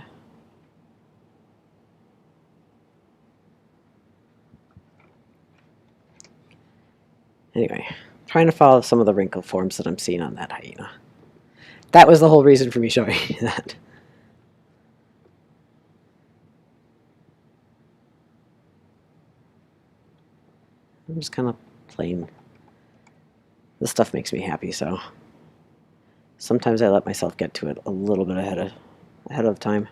Anyway, trying to follow some of the wrinkle forms that I'm seeing on that hyena. That was the whole reason for me showing you that. I'm just kind of playing. This stuff makes me happy, so sometimes I let myself get to it a little bit ahead of time.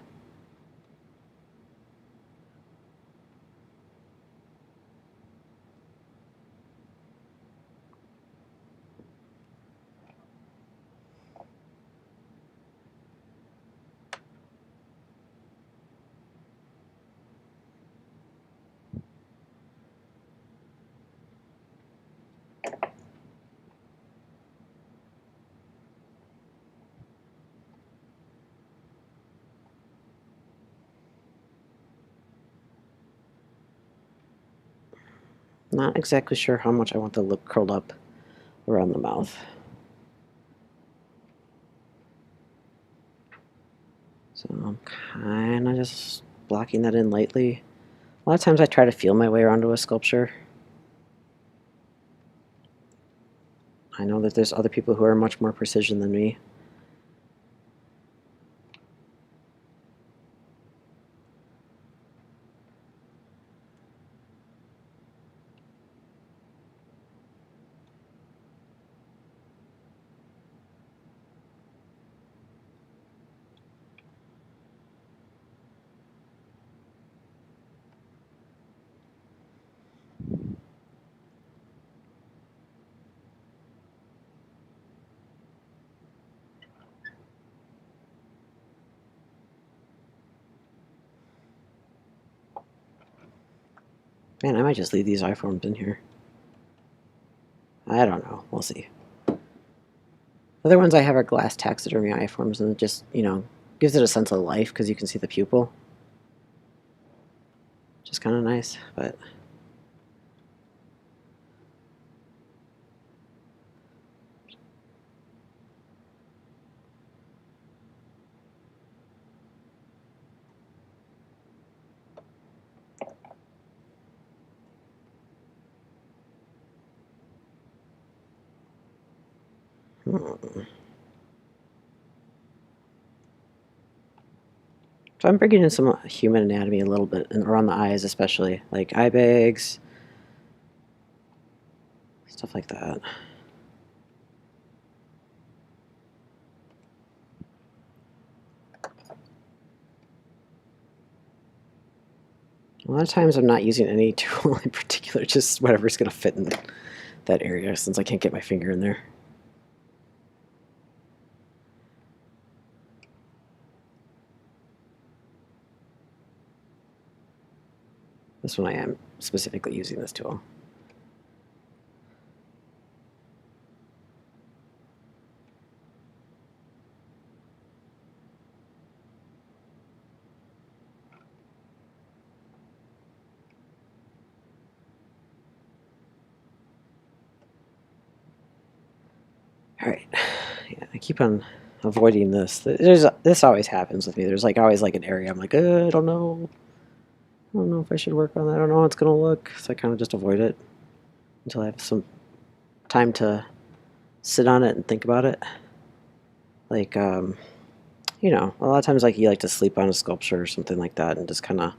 Not exactly sure how much I want the lip curled up around the mouth. So I'm kind of just blocking that in lightly. A lot of times I try to feel my way around to a sculpture. I know that there's other people who are much more precision than me. Man, I might just leave these iForms in here. I don't know. We'll see. Other ones I have are glass taxidermy iForms, and it just, gives it a sense of life because you can see the pupil. Just kind of nice, but... So I'm bringing in some human anatomy a little bit, and around the eyes especially, like eye bags, stuff like that. A lot of times I'm not using any tool in particular, just whatever's going to fit in that area, since I can't get my finger in there. This one I am specifically using this tool. All right, yeah, I keep on avoiding this. This always happens with me. There's like always like an area I'm like, I don't know. I don't know if I should work on that. I don't know how it's gonna look. So I kind of just avoid it until I have some time to sit on it and think about it. Like, you know, a lot of times like you like to sleep on a sculpture or something like that and just kind of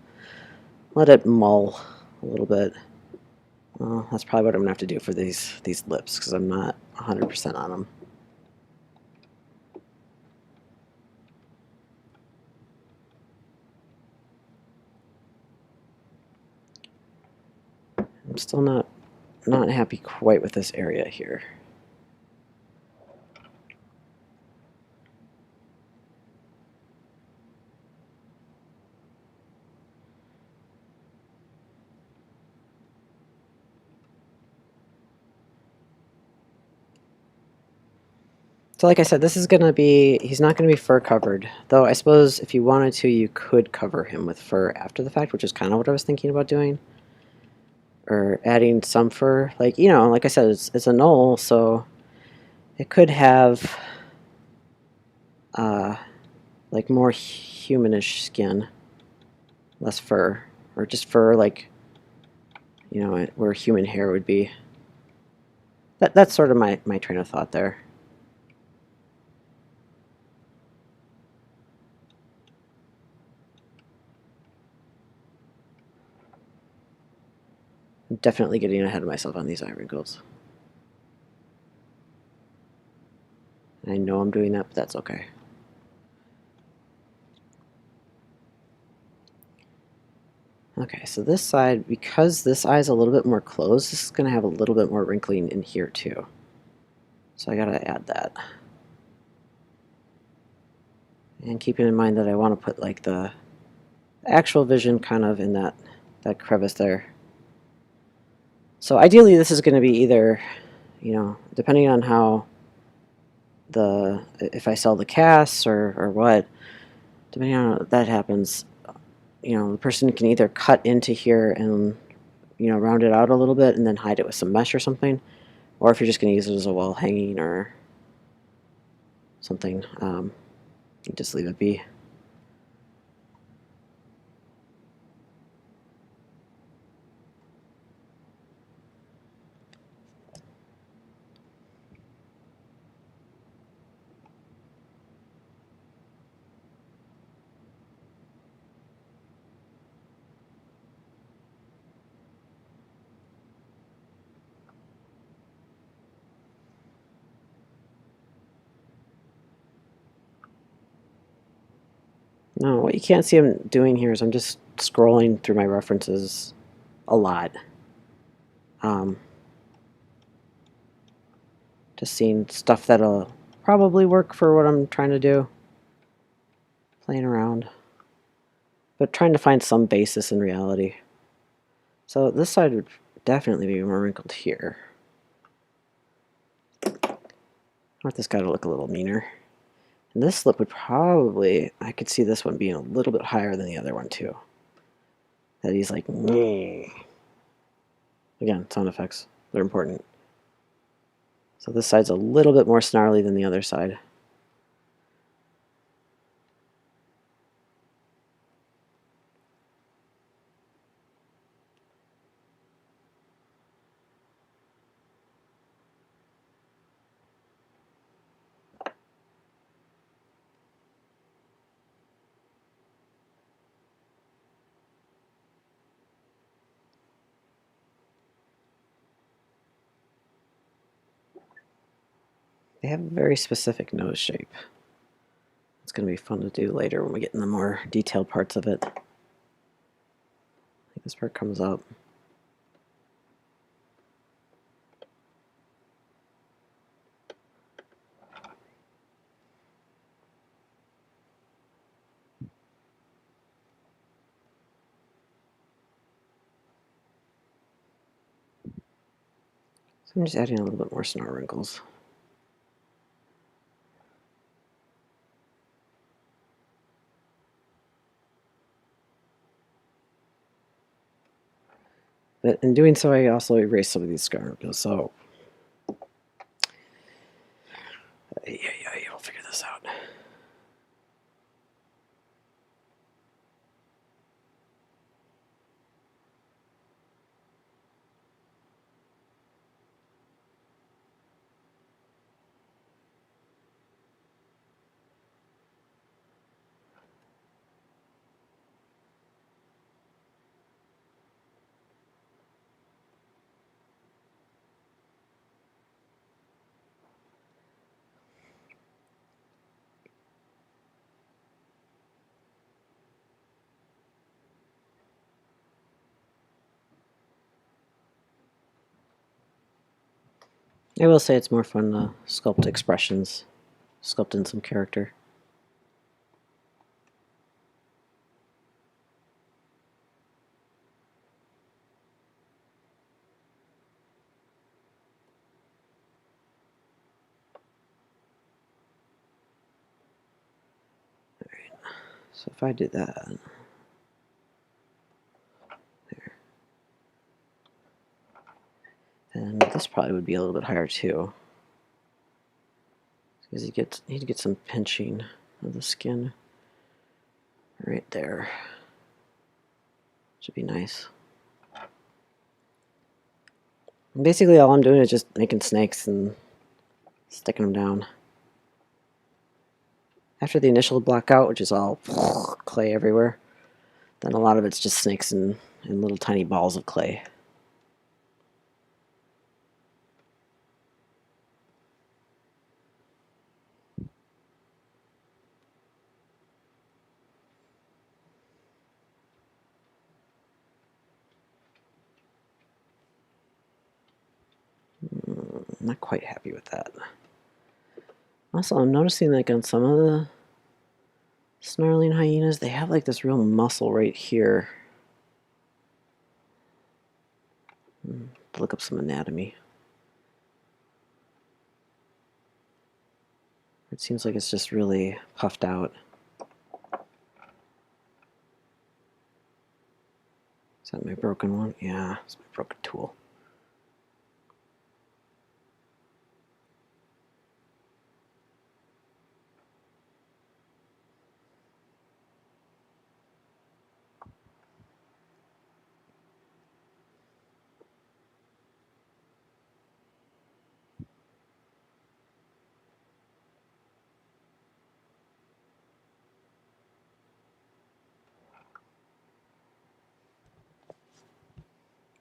let it mull a little bit. Well, that's probably what I'm gonna have to do for these lips because I'm not 100% on them. I'm still not happy quite with this area here. So like I said, this is going to be, he's not going to be fur covered. Though I suppose if you wanted to, you could cover him with fur after the fact, which is kind of what I was thinking about doing. Or adding some fur. Like, you know, like I said, it's a gnoll, so it could have like more humanish skin. Less fur. Or just fur like, you know, where human hair would be. That's sort of my train of thought there. I'm definitely getting ahead of myself on these eye wrinkles. I know I'm doing that, but that's okay. Okay, so this side, because this eye is a little bit more closed, this is going to have a little bit more wrinkling in here too. So I got to add that. And keeping in mind that I want to put like the actual vision kind of in that crevice there. So ideally this is going to be either, you know, depending on how if I sell the casts or what, depending on how that happens, you know, the person can either cut into here and, you know, round it out a little bit and then hide it with some mesh or something, or if you're just going to use it as a wall hanging or something, you just leave it be. No, what you can't see I'm doing here is I'm just scrolling through my references a lot. Just seeing stuff that'll probably work for what I'm trying to do. Playing around. But trying to find some basis in reality. So this side would definitely be more wrinkled here. I want this guy to look a little meaner. And this lip would probably, I could see this one being a little bit higher than the other one too. That he's like, nyeh. Again, sound effects, they're important. So this side's a little bit more snarly than the other side. They have a very specific nose shape. It's going to be fun to do later when we get in the more detailed parts of it. I think this part comes up. So I'm just adding a little bit more snarl wrinkles. But in doing so, I also erase some of these scar wrinkles. So yeah, I'll figure this out. I will say it's more fun to sculpt expressions, sculpt in some character. Alright, so if I do that, there, then this probably would be a little bit higher too. Because you need to get some pinching of the skin right there. Should be nice. And basically all I'm doing is just making snakes and sticking them down. After the initial blackout, which is all clay everywhere, then a lot of it's just snakes and little tiny balls of clay. Not quite happy with that. Also, I'm noticing like on some of the snarling hyenas, they have like this real muscle right here. Look up some anatomy. It seems like it's just really puffed out. Is that my broken one? Yeah, it's my broken tool.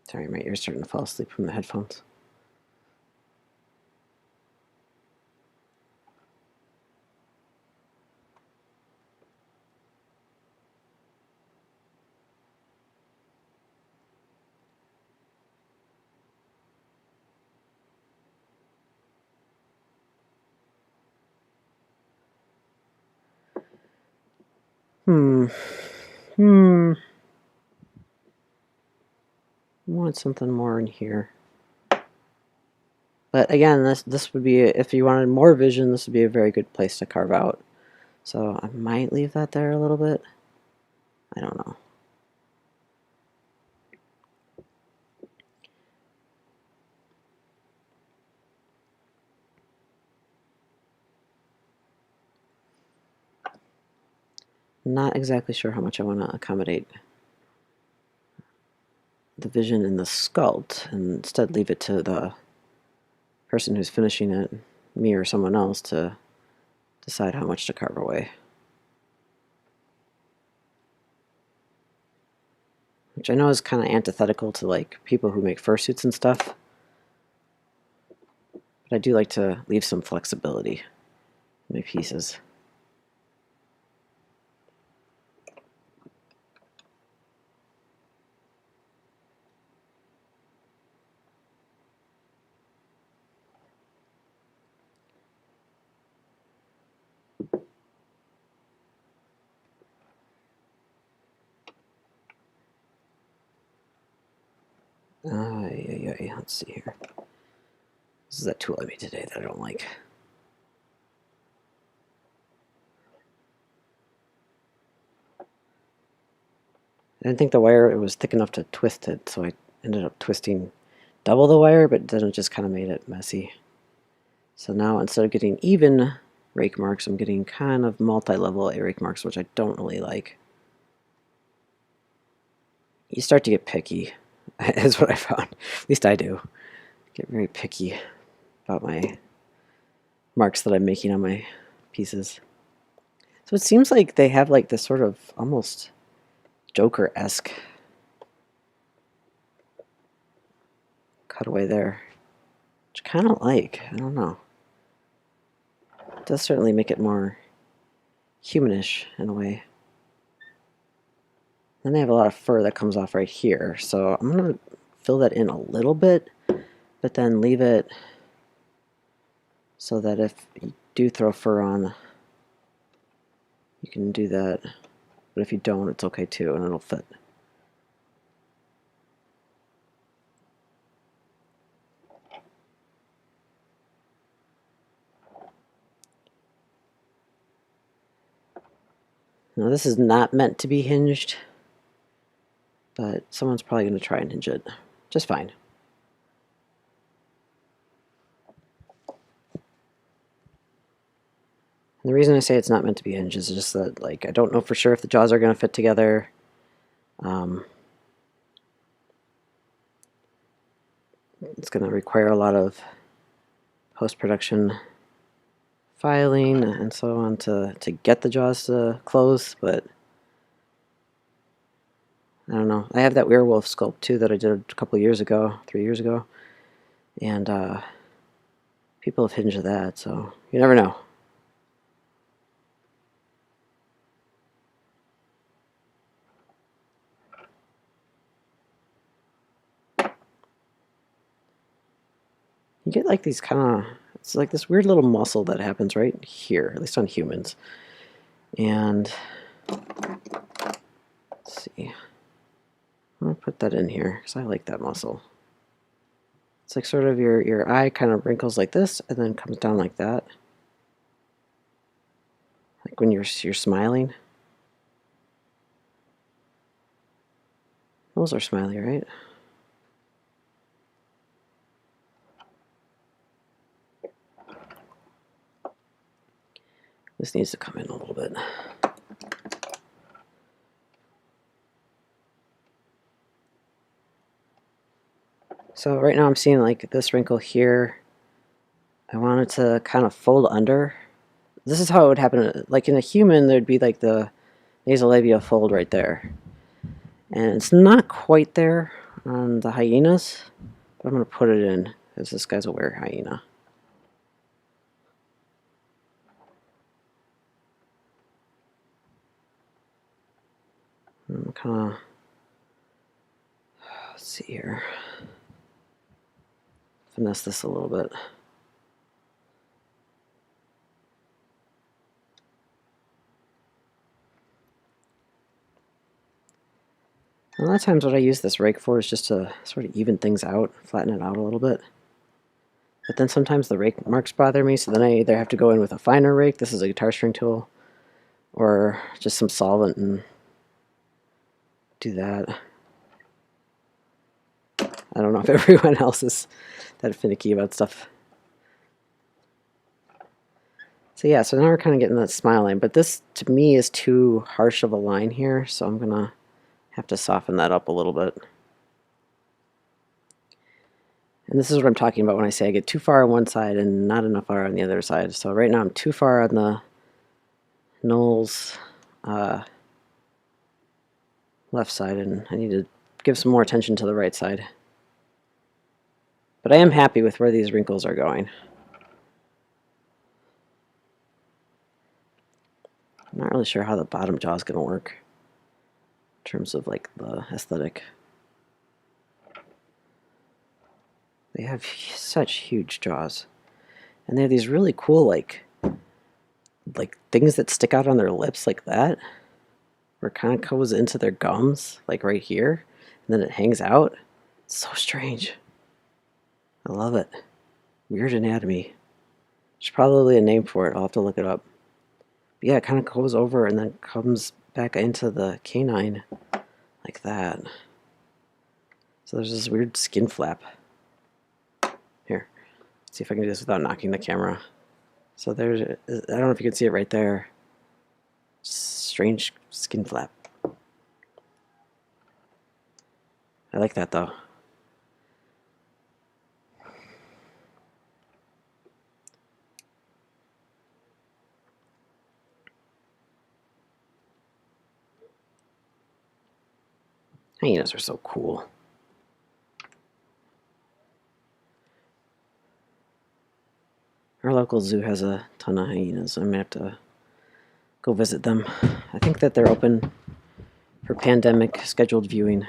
Sorry, my ear's starting to fall asleep from the headphones. I want something more in here. But again, this would be, if you wanted more vision, this would be a very good place to carve out. So I might leave that there a little bit. I don't know. Not exactly sure how much I want to accommodate the vision in the sculpt, and instead leave it to the person who's finishing it, me or someone else, to decide how much to carve away. Which I know is kind of antithetical to like people who make fursuits and stuff. But I do like to leave some flexibility in my pieces. Let's see here. This is that tool I made today that I don't like. I didn't think the wire it was thick enough to twist it, so I ended up twisting double the wire, but then it just kind of made it messy. So now instead of getting even rake marks, I'm getting kind of multi-level rake marks, which I don't really like. You start to get picky, is what I found. At least I do. Get very picky about my marks that I'm making on my pieces. So it seems like they have like this sort of almost Joker-esque cutaway there, which I kind of like. I don't know. It does certainly make it more humanish in a way. Then they have a lot of fur that comes off right here, so I'm going to fill that in a little bit, but then leave it so that if you do throw fur on, you can do that, but if you don't, it's okay too, and it'll fit. Now this is not meant to be hinged, but someone's probably going to try and hinge it just fine. And the reason I say it's not meant to be hinged is just that, like, I don't know for sure if the jaws are going to fit together. It's going to require a lot of post-production filing and so on to get the jaws to close, but I don't know. I have that werewolf sculpt too that I did a couple years ago, 3 years ago, and people have hinged that, so you never know. You get like these kind of, it's like this weird little muscle that happens right here, at least on humans. And let's see, I'm gonna put that in here because I like that muscle. It's like sort of your eye kind of wrinkles like this and then comes down like that. Like when you're smiling. Those are smiley, right? This needs to come in a little bit. So right now I'm seeing like this wrinkle here. I want it to kind of fold under. This is how it would happen. Like in a human, there'd be like the nasolabial fold right there. And it's not quite there on the hyenas, but I'm going to put it in because this guy's a were hyena. I'm kind of, let's see here, finesse this a little bit. A lot of times what I use this rake for is just to sort of even things out, flatten it out a little bit. But then sometimes the rake marks bother me, so then I either have to go in with a finer rake, this is a guitar string tool, or just some solvent and do that. I don't know if everyone else is that finicky about stuff. So yeah, so now we're kind of getting that smile line, but this to me is too harsh of a line here, so I'm gonna have to soften that up a little bit. And this is what I'm talking about when I say I get too far on one side and not enough far on the other side. So right now I'm too far on the Gnolls left side, and I need to give some more attention to the right side. But I am happy with where these wrinkles are going. I'm not really sure how the bottom jaw is going to work in terms of like the aesthetic. They have such huge jaws, and they have these really cool like things that stick out on their lips like that, where it kind of goes into their gums, like right here, and then it hangs out. It's so strange. I love it. Weird anatomy. There's probably a name for it. I'll have to look it up. But yeah, it kind of goes over and then comes back into the canine like that. So there's this weird skin flap. Here, let's see if I can do this without knocking the camera. So there's, I don't know if you can see it right there. Strange skin flap. I like that though. Hyenas are so cool. Our local zoo has a ton of hyenas. I'm gonna have to go visit them. I think that they're open for pandemic scheduled viewing.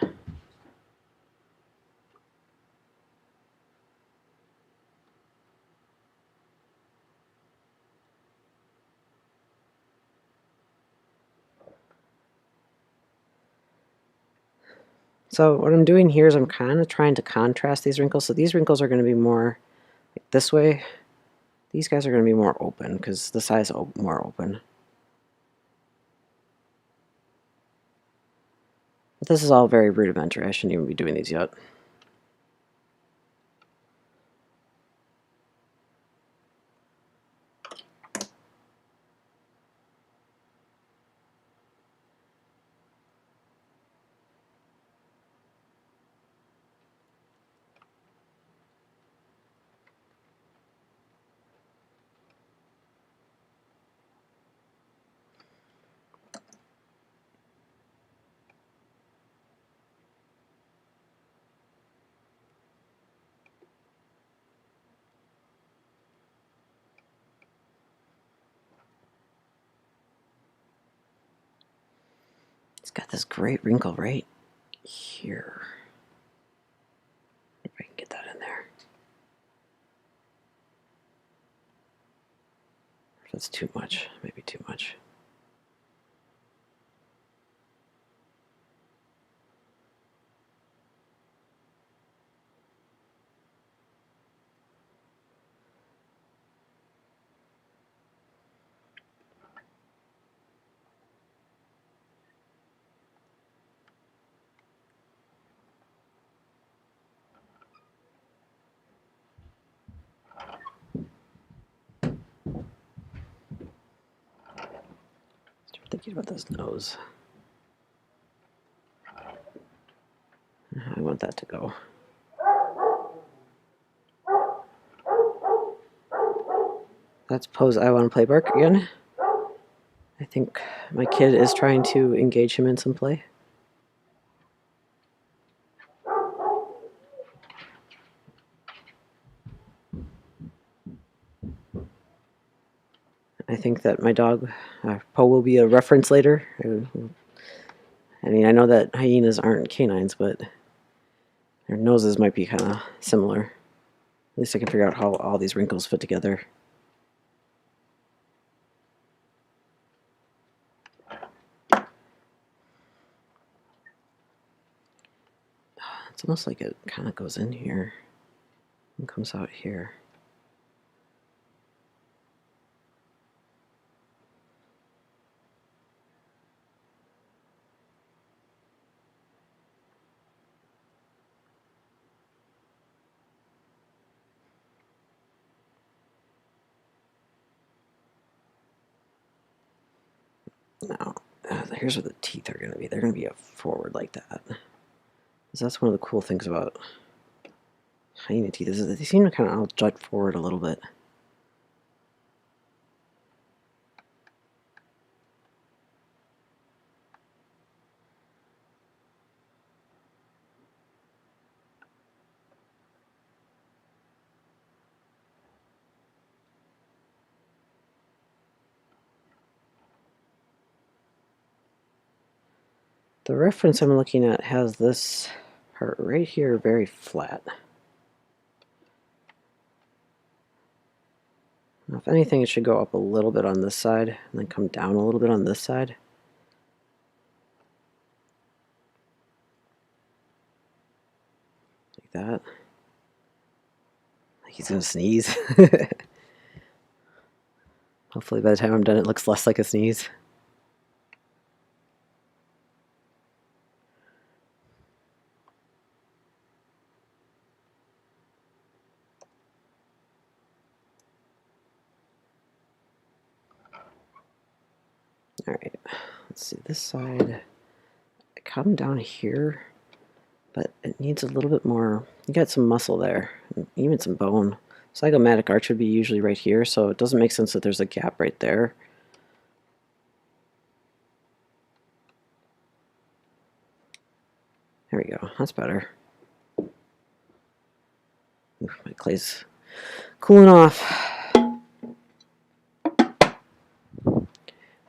So what I'm doing here is I'm kind of trying to contrast these wrinkles. So these wrinkles are going to be more like this way. These guys are going to be more open because this eye is more open. But this is all very rudimentary. I shouldn't even be doing these yet. It's got this great wrinkle right here. If I can get that in there. If that's too much, maybe too much. Start thinking about this nose. I want that to go. That's pose I want to play Bark again. I think my kid is trying to engage him in some play. I think that my dog, Poe, will be a reference later. I mean, I know that hyenas aren't canines, but their noses might be kind of similar. At least I can figure out how all these wrinkles fit together. It's almost like it kind of goes in here and comes out here. Now, here's where the teeth are going to be. They're going to be forward like that. So that's one of the cool things about hyena teeth, is that they seem to kind of all jut forward a little bit. The reference I'm looking at has this part right here very flat. Now, if anything, it should go up a little bit on this side and then come down a little bit on this side. Like that. Like he's gonna sneeze. Hopefully by the time I'm done it looks less like a sneeze. Alright, let's see this side. I come down here, but it needs a little bit more. You got some muscle there, and even some bone. Zygomatic arch would be usually right here, so it doesn't make sense that there's a gap right there. There we go, that's better. Oof, my clay's cooling off.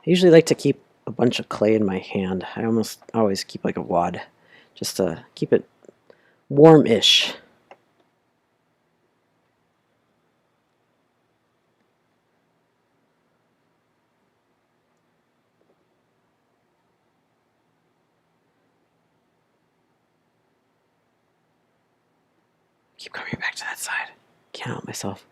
I usually like to keep a bunch of clay in my hand. I almost always keep like a wad, just to keep it warm-ish. Keep coming back to that side. Can't help myself.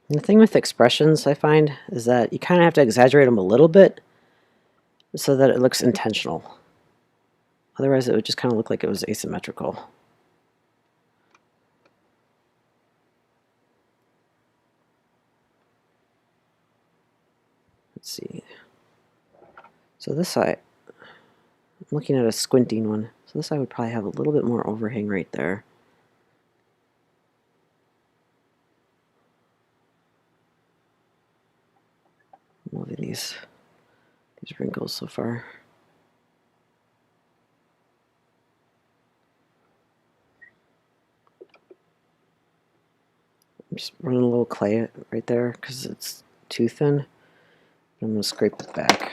And the thing with expressions, I find, is that you kind of have to exaggerate them a little bit so that it looks intentional. Otherwise, it would just kind of look like it was asymmetrical. Let's see. So this side, I'm looking at a squinting one. So this side would probably have a little bit more overhang right there. I'm loving these wrinkles so far. I'm just running a little clay right there because it's too thin. I'm going to scrape it back.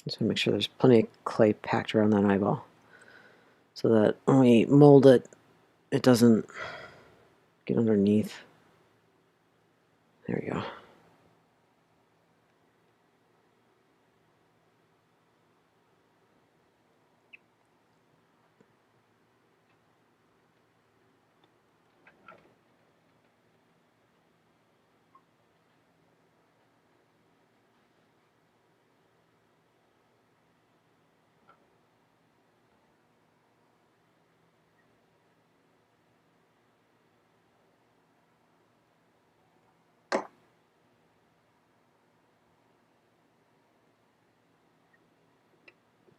Just want to make sure there's plenty of clay packed around that eyeball so that when we mold it, it doesn't get underneath. There we go.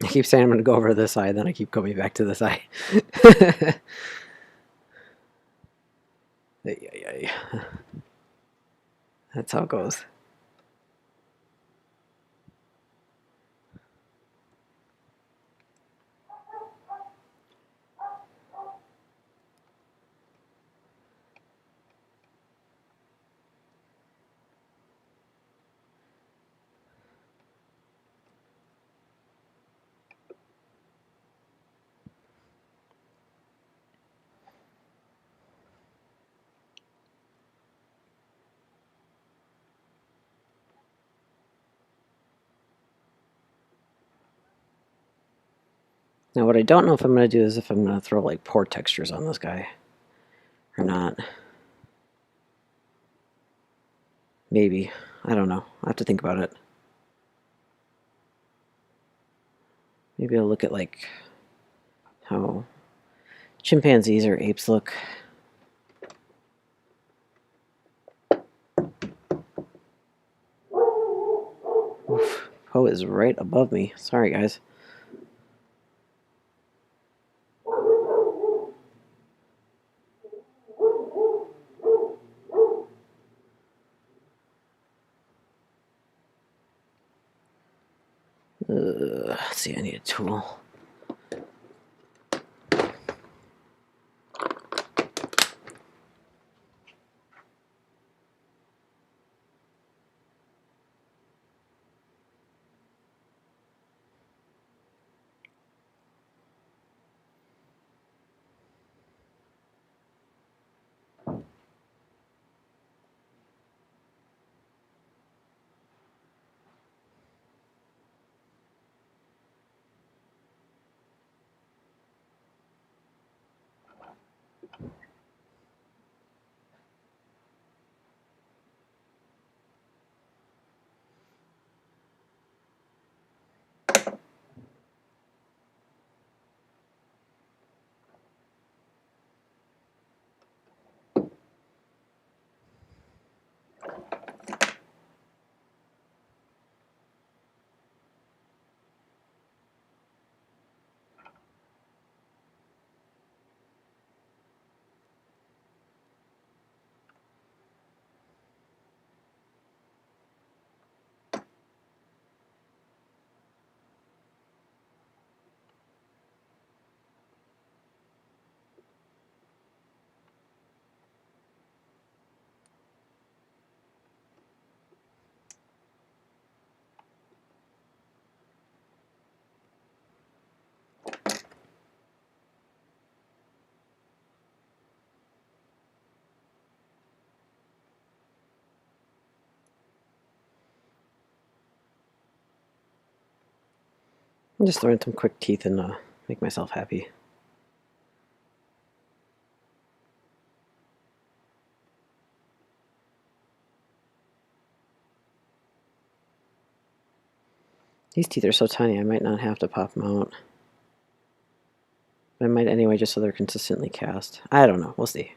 I keep saying I'm going to go over to this eye, then I keep coming back to this eye. That's how it goes. Now what I don't know if I'm going to do is if I'm going to throw like pore textures on this guy or not. Maybe. I don't know. I'll have to think about it. Maybe I'll look at like how chimpanzees or apes look. Oof. Poe is right above me. Sorry guys. Let's see, I need a tool. I'm just throwing some quick teeth and make myself happy. These teeth are so tiny I might not have to pop them out. But I might anyway, just so they're consistently cast. I don't know. We'll see.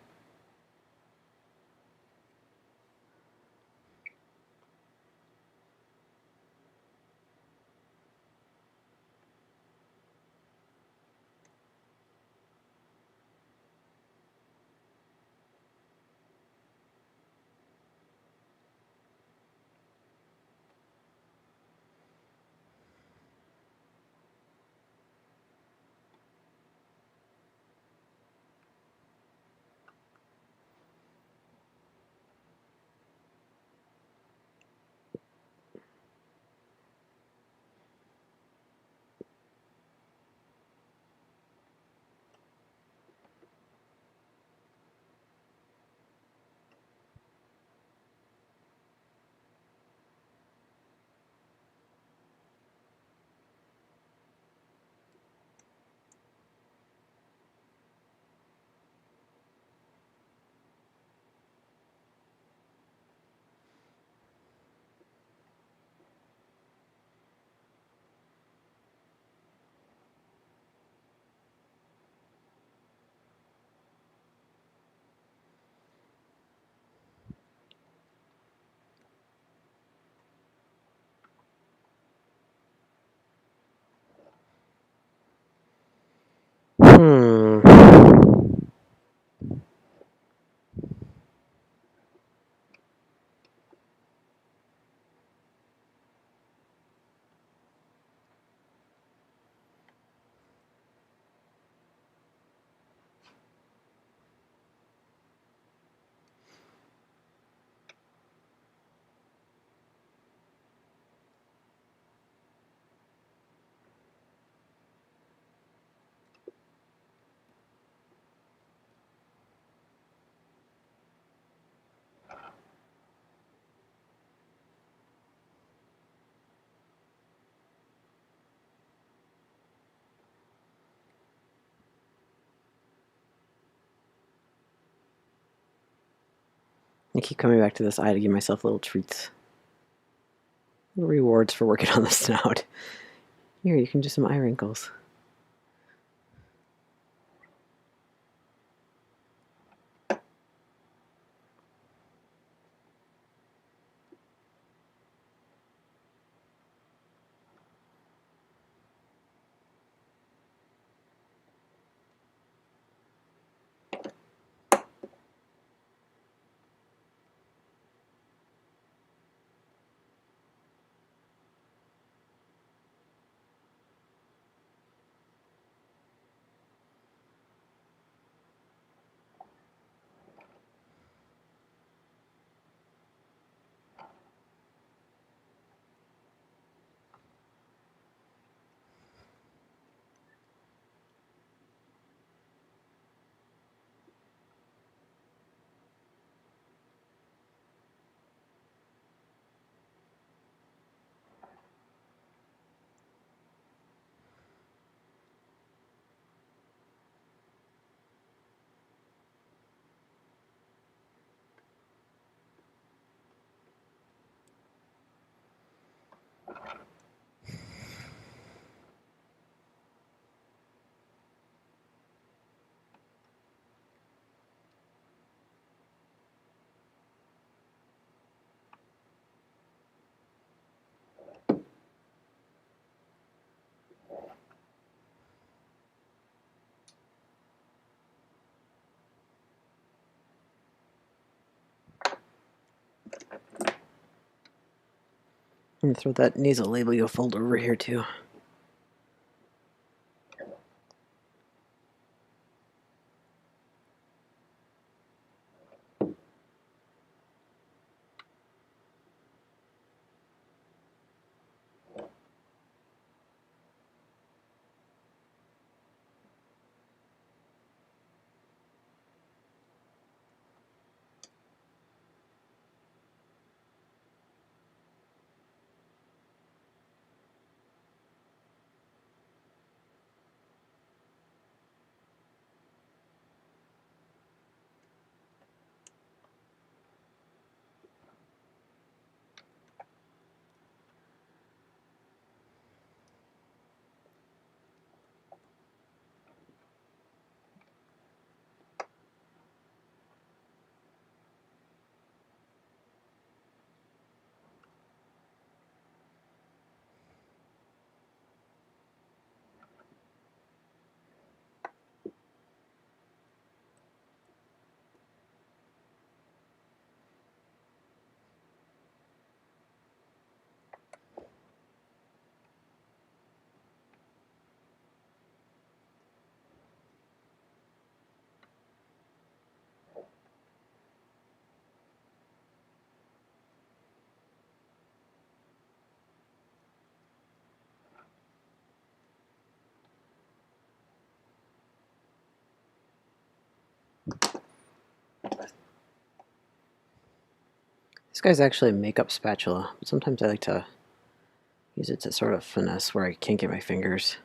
Hmm. I keep coming back to this eye to give myself little treats. Little rewards for working on the snout. Here, you can do some eye wrinkles. I'm gonna throw that nasal label folder over here too. This guy's actually a makeup spatula, but sometimes I like to use it to sort of finesse where I can't get my fingers.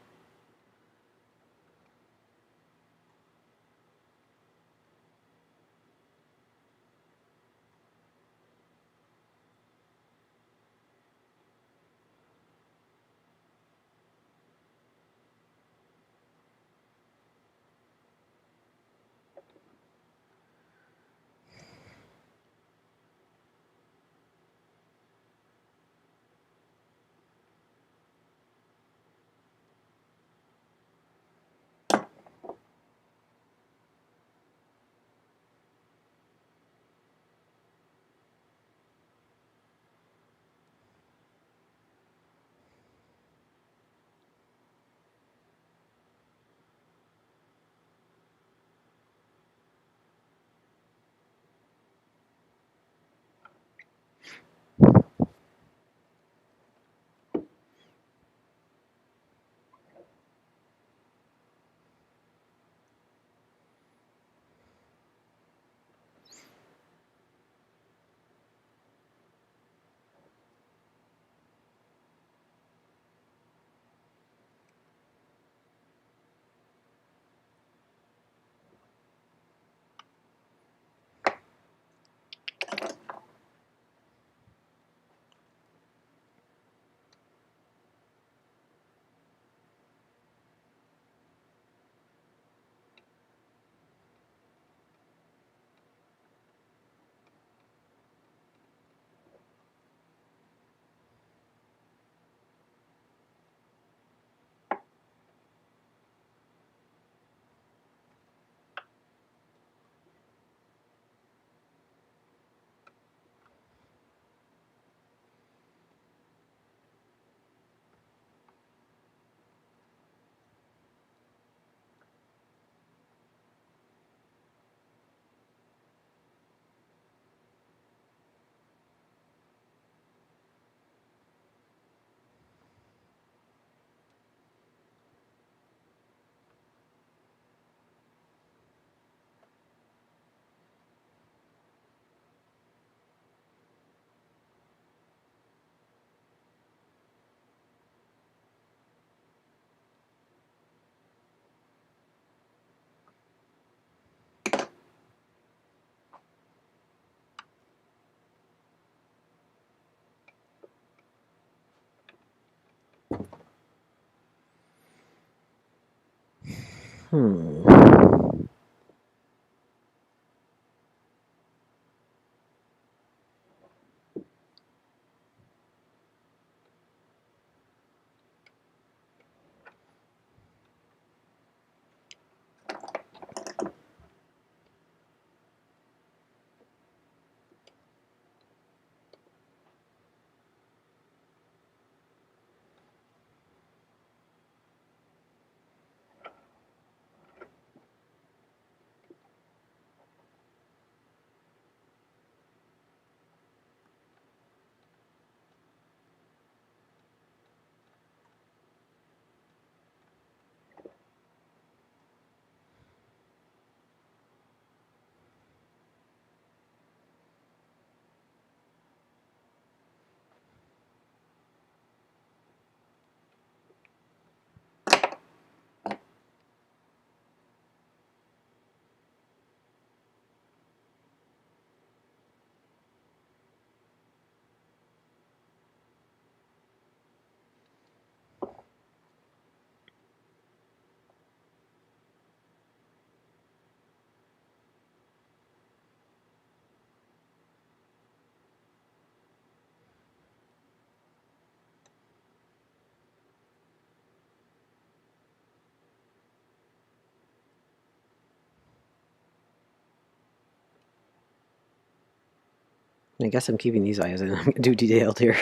I guess I'm keeping these eyes in. I'm going to do detailed here.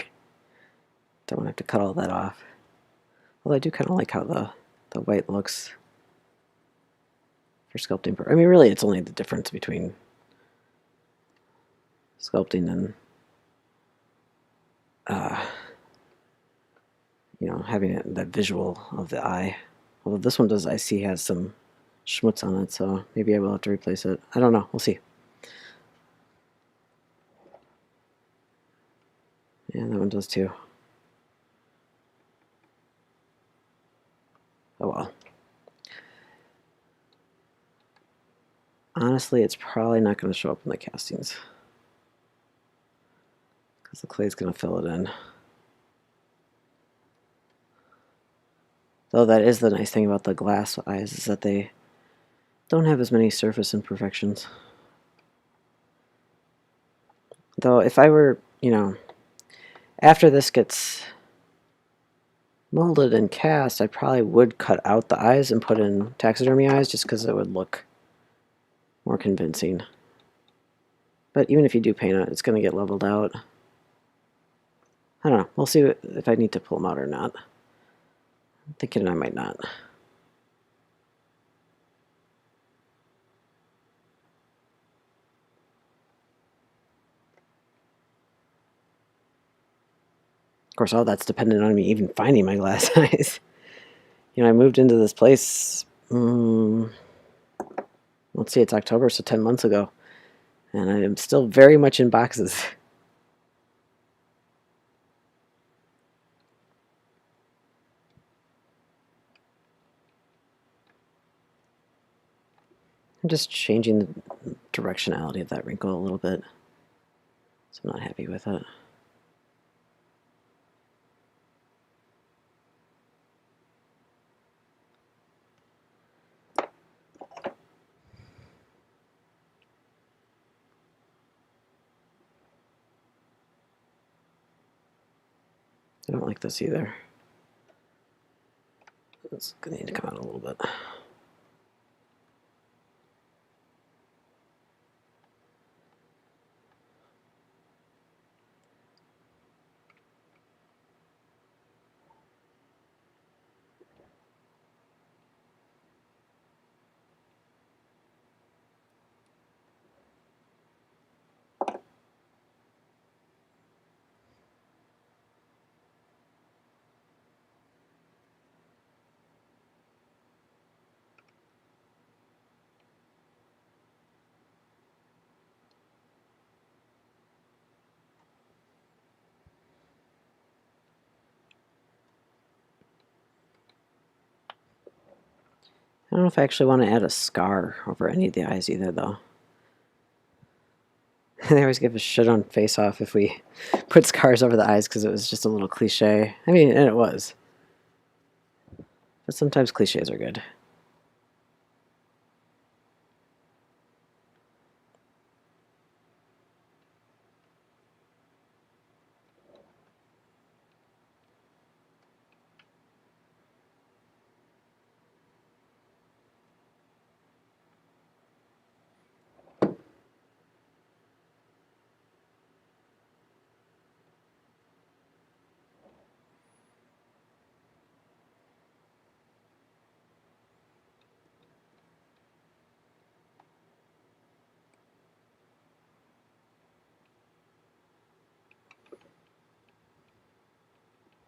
Don't want to have to cut all that off. Well, I do kind of like how the white looks for sculpting. I mean, really, it's only the difference between sculpting and, you know, having it, the visual of the eye. Although this one does, I see, has some schmutz on it, so maybe I will have to replace it. I don't know. We'll see. Yeah, that one does too. Oh well. Honestly, it's probably not going to show up in the castings because the clay's going to fill it in. Though that is the nice thing about the glass eyes, is that they don't have as many surface imperfections. Though if I were, you know, after this gets molded and cast, I probably would cut out the eyes and put in taxidermy eyes just because it would look more convincing. But even if you do paint it, it's going to get leveled out. I don't know. We'll see if I need to pull them out or not. I'm thinking I might not. Of course, all that's dependent on me even finding my glass eyes. You know, I moved into this place, let's see, it's October, so 10 months ago. And I am still very much in boxes. I'm just changing the directionality of that wrinkle a little bit. So I'm not happy with it. I don't like this either. It's going to need to come out a little bit. I don't know if I actually want to add a scar over any of the eyes either, though. They always give a shit on Face Off if we put scars over the eyes because it was just a little cliche. I mean, and it was. But sometimes cliches are good.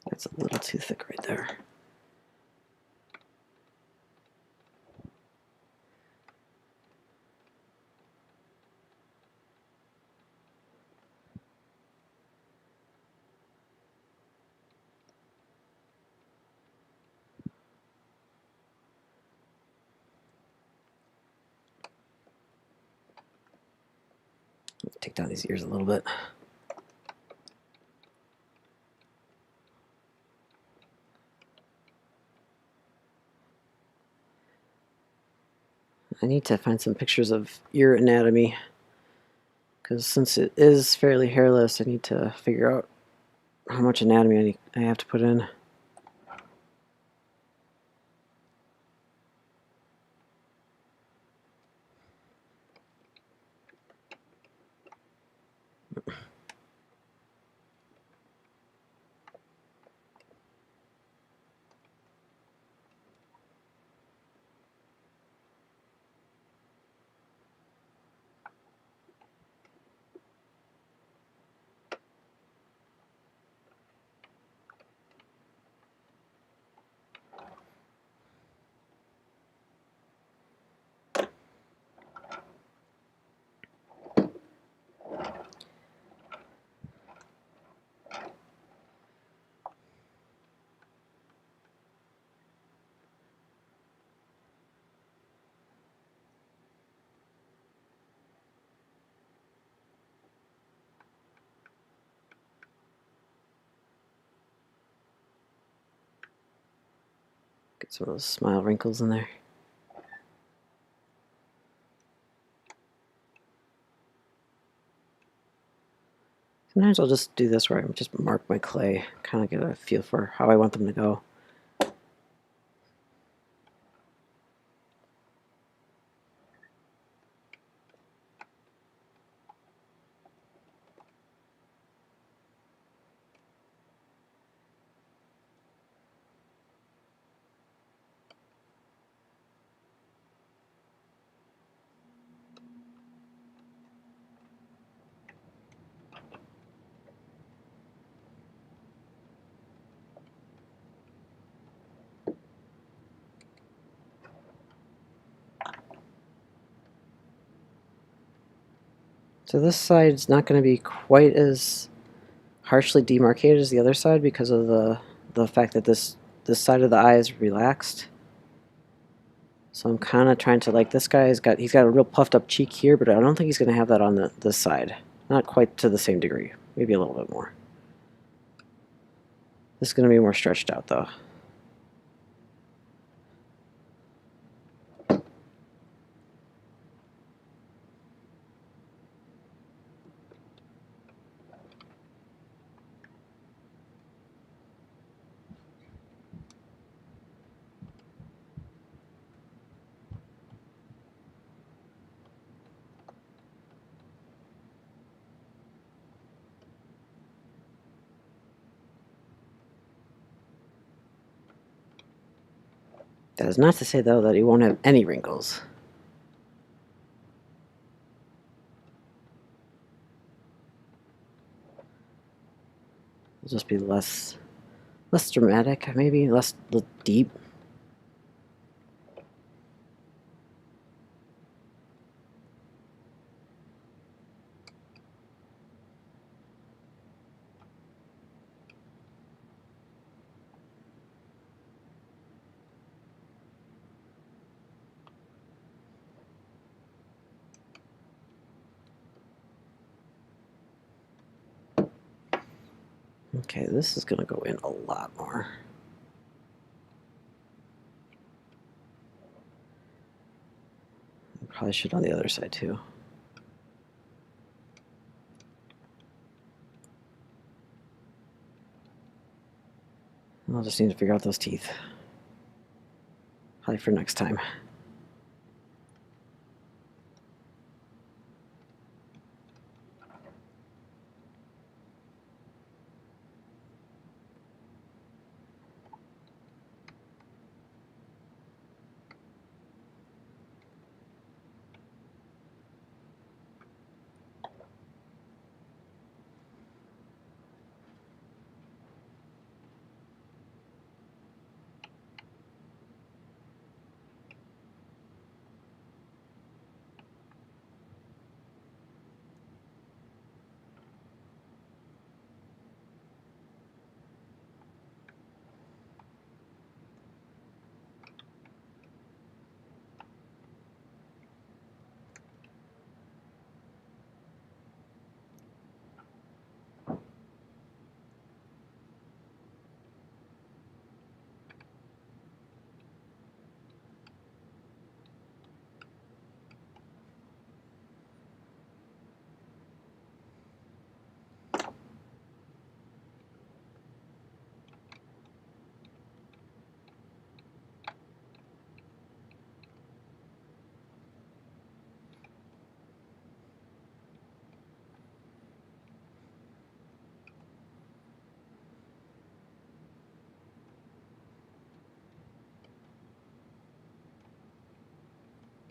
That's a little too thick right there. Take down these ears a little bit. I need to find some pictures of ear anatomy because since it is fairly hairless, I need to figure out how much anatomy I have to put in. Get some of those smile wrinkles in there. Sometimes I'll just do this where I just mark my clay, kind of get a feel for how I want them to go. So this side's not going to be quite as harshly demarcated as the other side because of the fact that this side of the eye is relaxed. So I'm kind of trying to, like, this guy he's got a real puffed up cheek here, but I don't think he's going to have that on this side. Not quite to the same degree. Maybe a little bit more. This is going to be more stretched out though. That is not to say though that he won't have any wrinkles. It'll just be less dramatic, maybe less deep. Okay, this is going to go in a lot more. Probably should on the other side too. I'll just need to figure out those teeth. Probably for next time.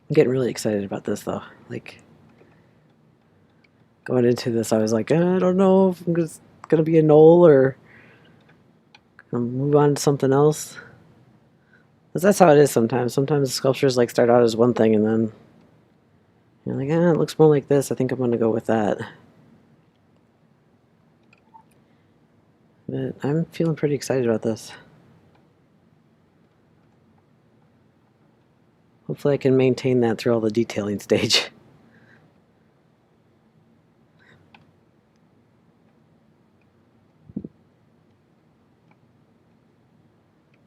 I'm getting really excited about this though. Like, going into this, I was like, I don't know if I'm just gonna be a Gnoll or gonna move on to something else. Because that's how it is sometimes. Sometimes sculptures like start out as one thing and then you're like, it looks more like this. I think I'm gonna go with that. But I'm feeling pretty excited about this. Hopefully I can maintain that through all the detailing stage.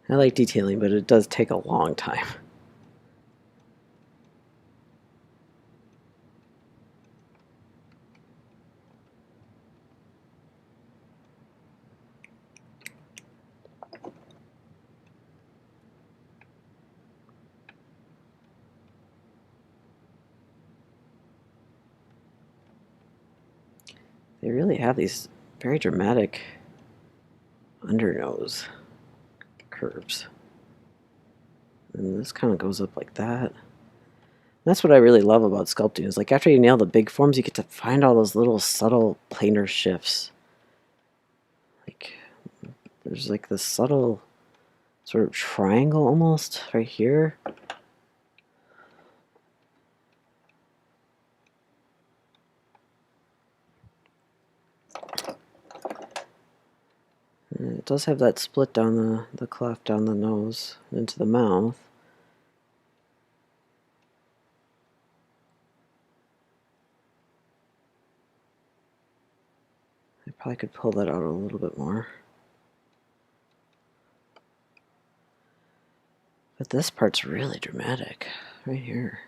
I like detailing, but it does take a long time. They really have these very dramatic undernose curves. And this kind of goes up like that. That's what I really love about sculpting, is like after you nail the big forms, you get to find all those little subtle planar shifts. Like there's like this subtle sort of triangle almost right here. And it does have that split down the cleft down the nose into the mouth. I probably could pull that out a little bit more. But this part's really dramatic, right here.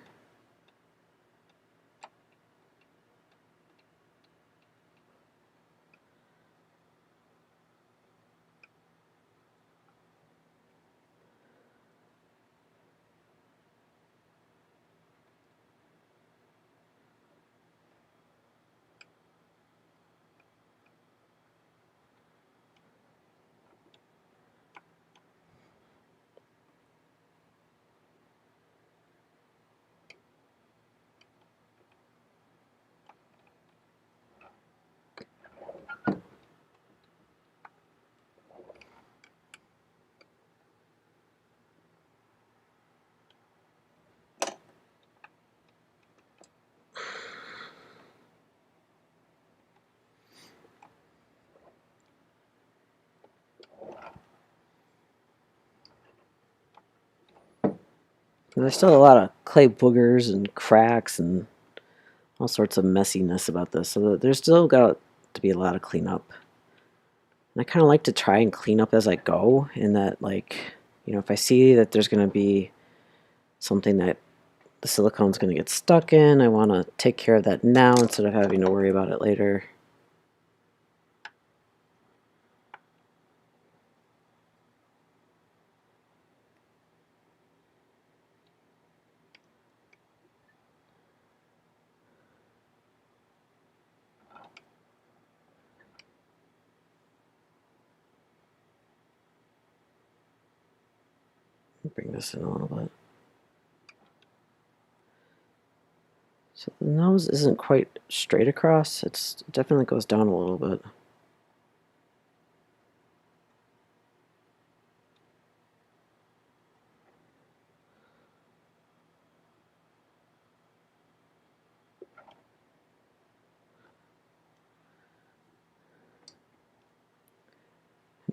And there's still a lot of clay boogers and cracks and all sorts of messiness about this, so there's still got to be a lot of cleanup. And I kind of like to try and clean up as I go, in that, like, you know, if I see that there's going to be something that the silicone's going to get stuck in, I want to take care of that now instead of having to worry about it later. Bring this in a little bit. So the nose isn't quite straight across, it definitely goes down a little bit.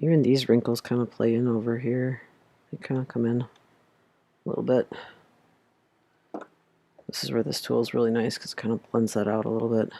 Even these wrinkles kind of play in over here. They kind of come in a little bit. This is where this tool is really nice because it kind of blends that out a little bit.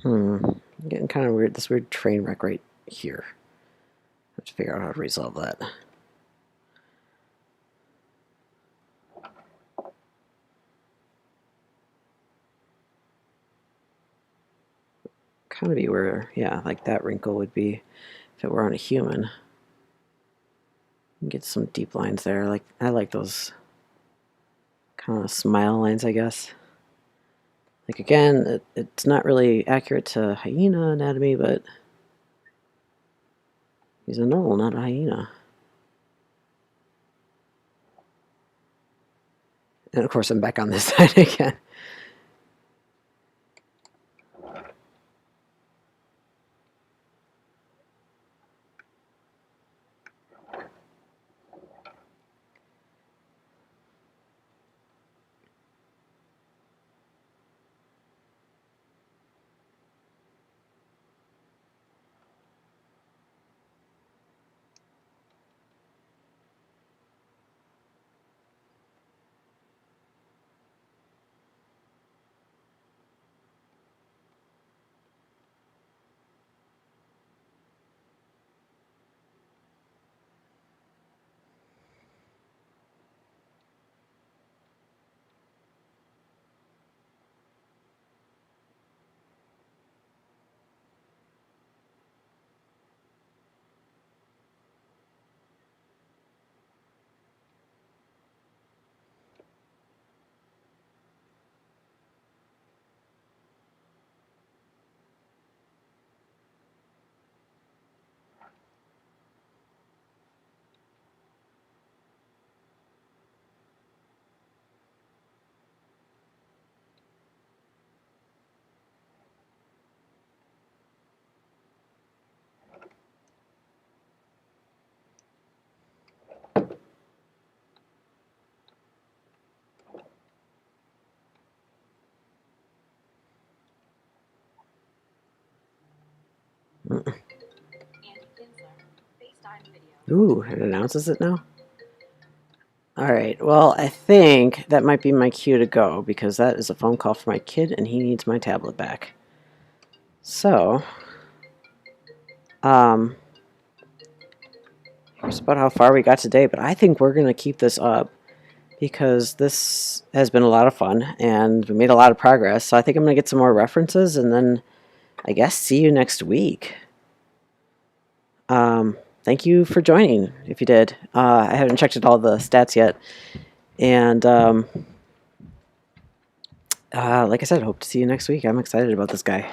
I'm getting kind of weird, this weird train wreck right here. I have to figure out how to resolve that. Kind of be where, yeah, like that wrinkle would be if it were on a human. Get some deep lines there. Like, I like those kind of smile lines, I guess. Like, again, it's not really accurate to hyena anatomy, but he's a gnoll, not a hyena. And of course, I'm back on this side again. Ooh, it announces it now? Alright, well, I think that might be my cue to go, because that is a phone call for my kid, and he needs my tablet back. So, here's about how far we got today, but I think we're going to keep this up, because this has been a lot of fun, and we made a lot of progress, so I think I'm going to get some more references, and then, I guess, see you next week. Thank you for joining, if you did. I haven't checked all the stats yet, and like I said, hope to see you next week. I'm excited about this guy.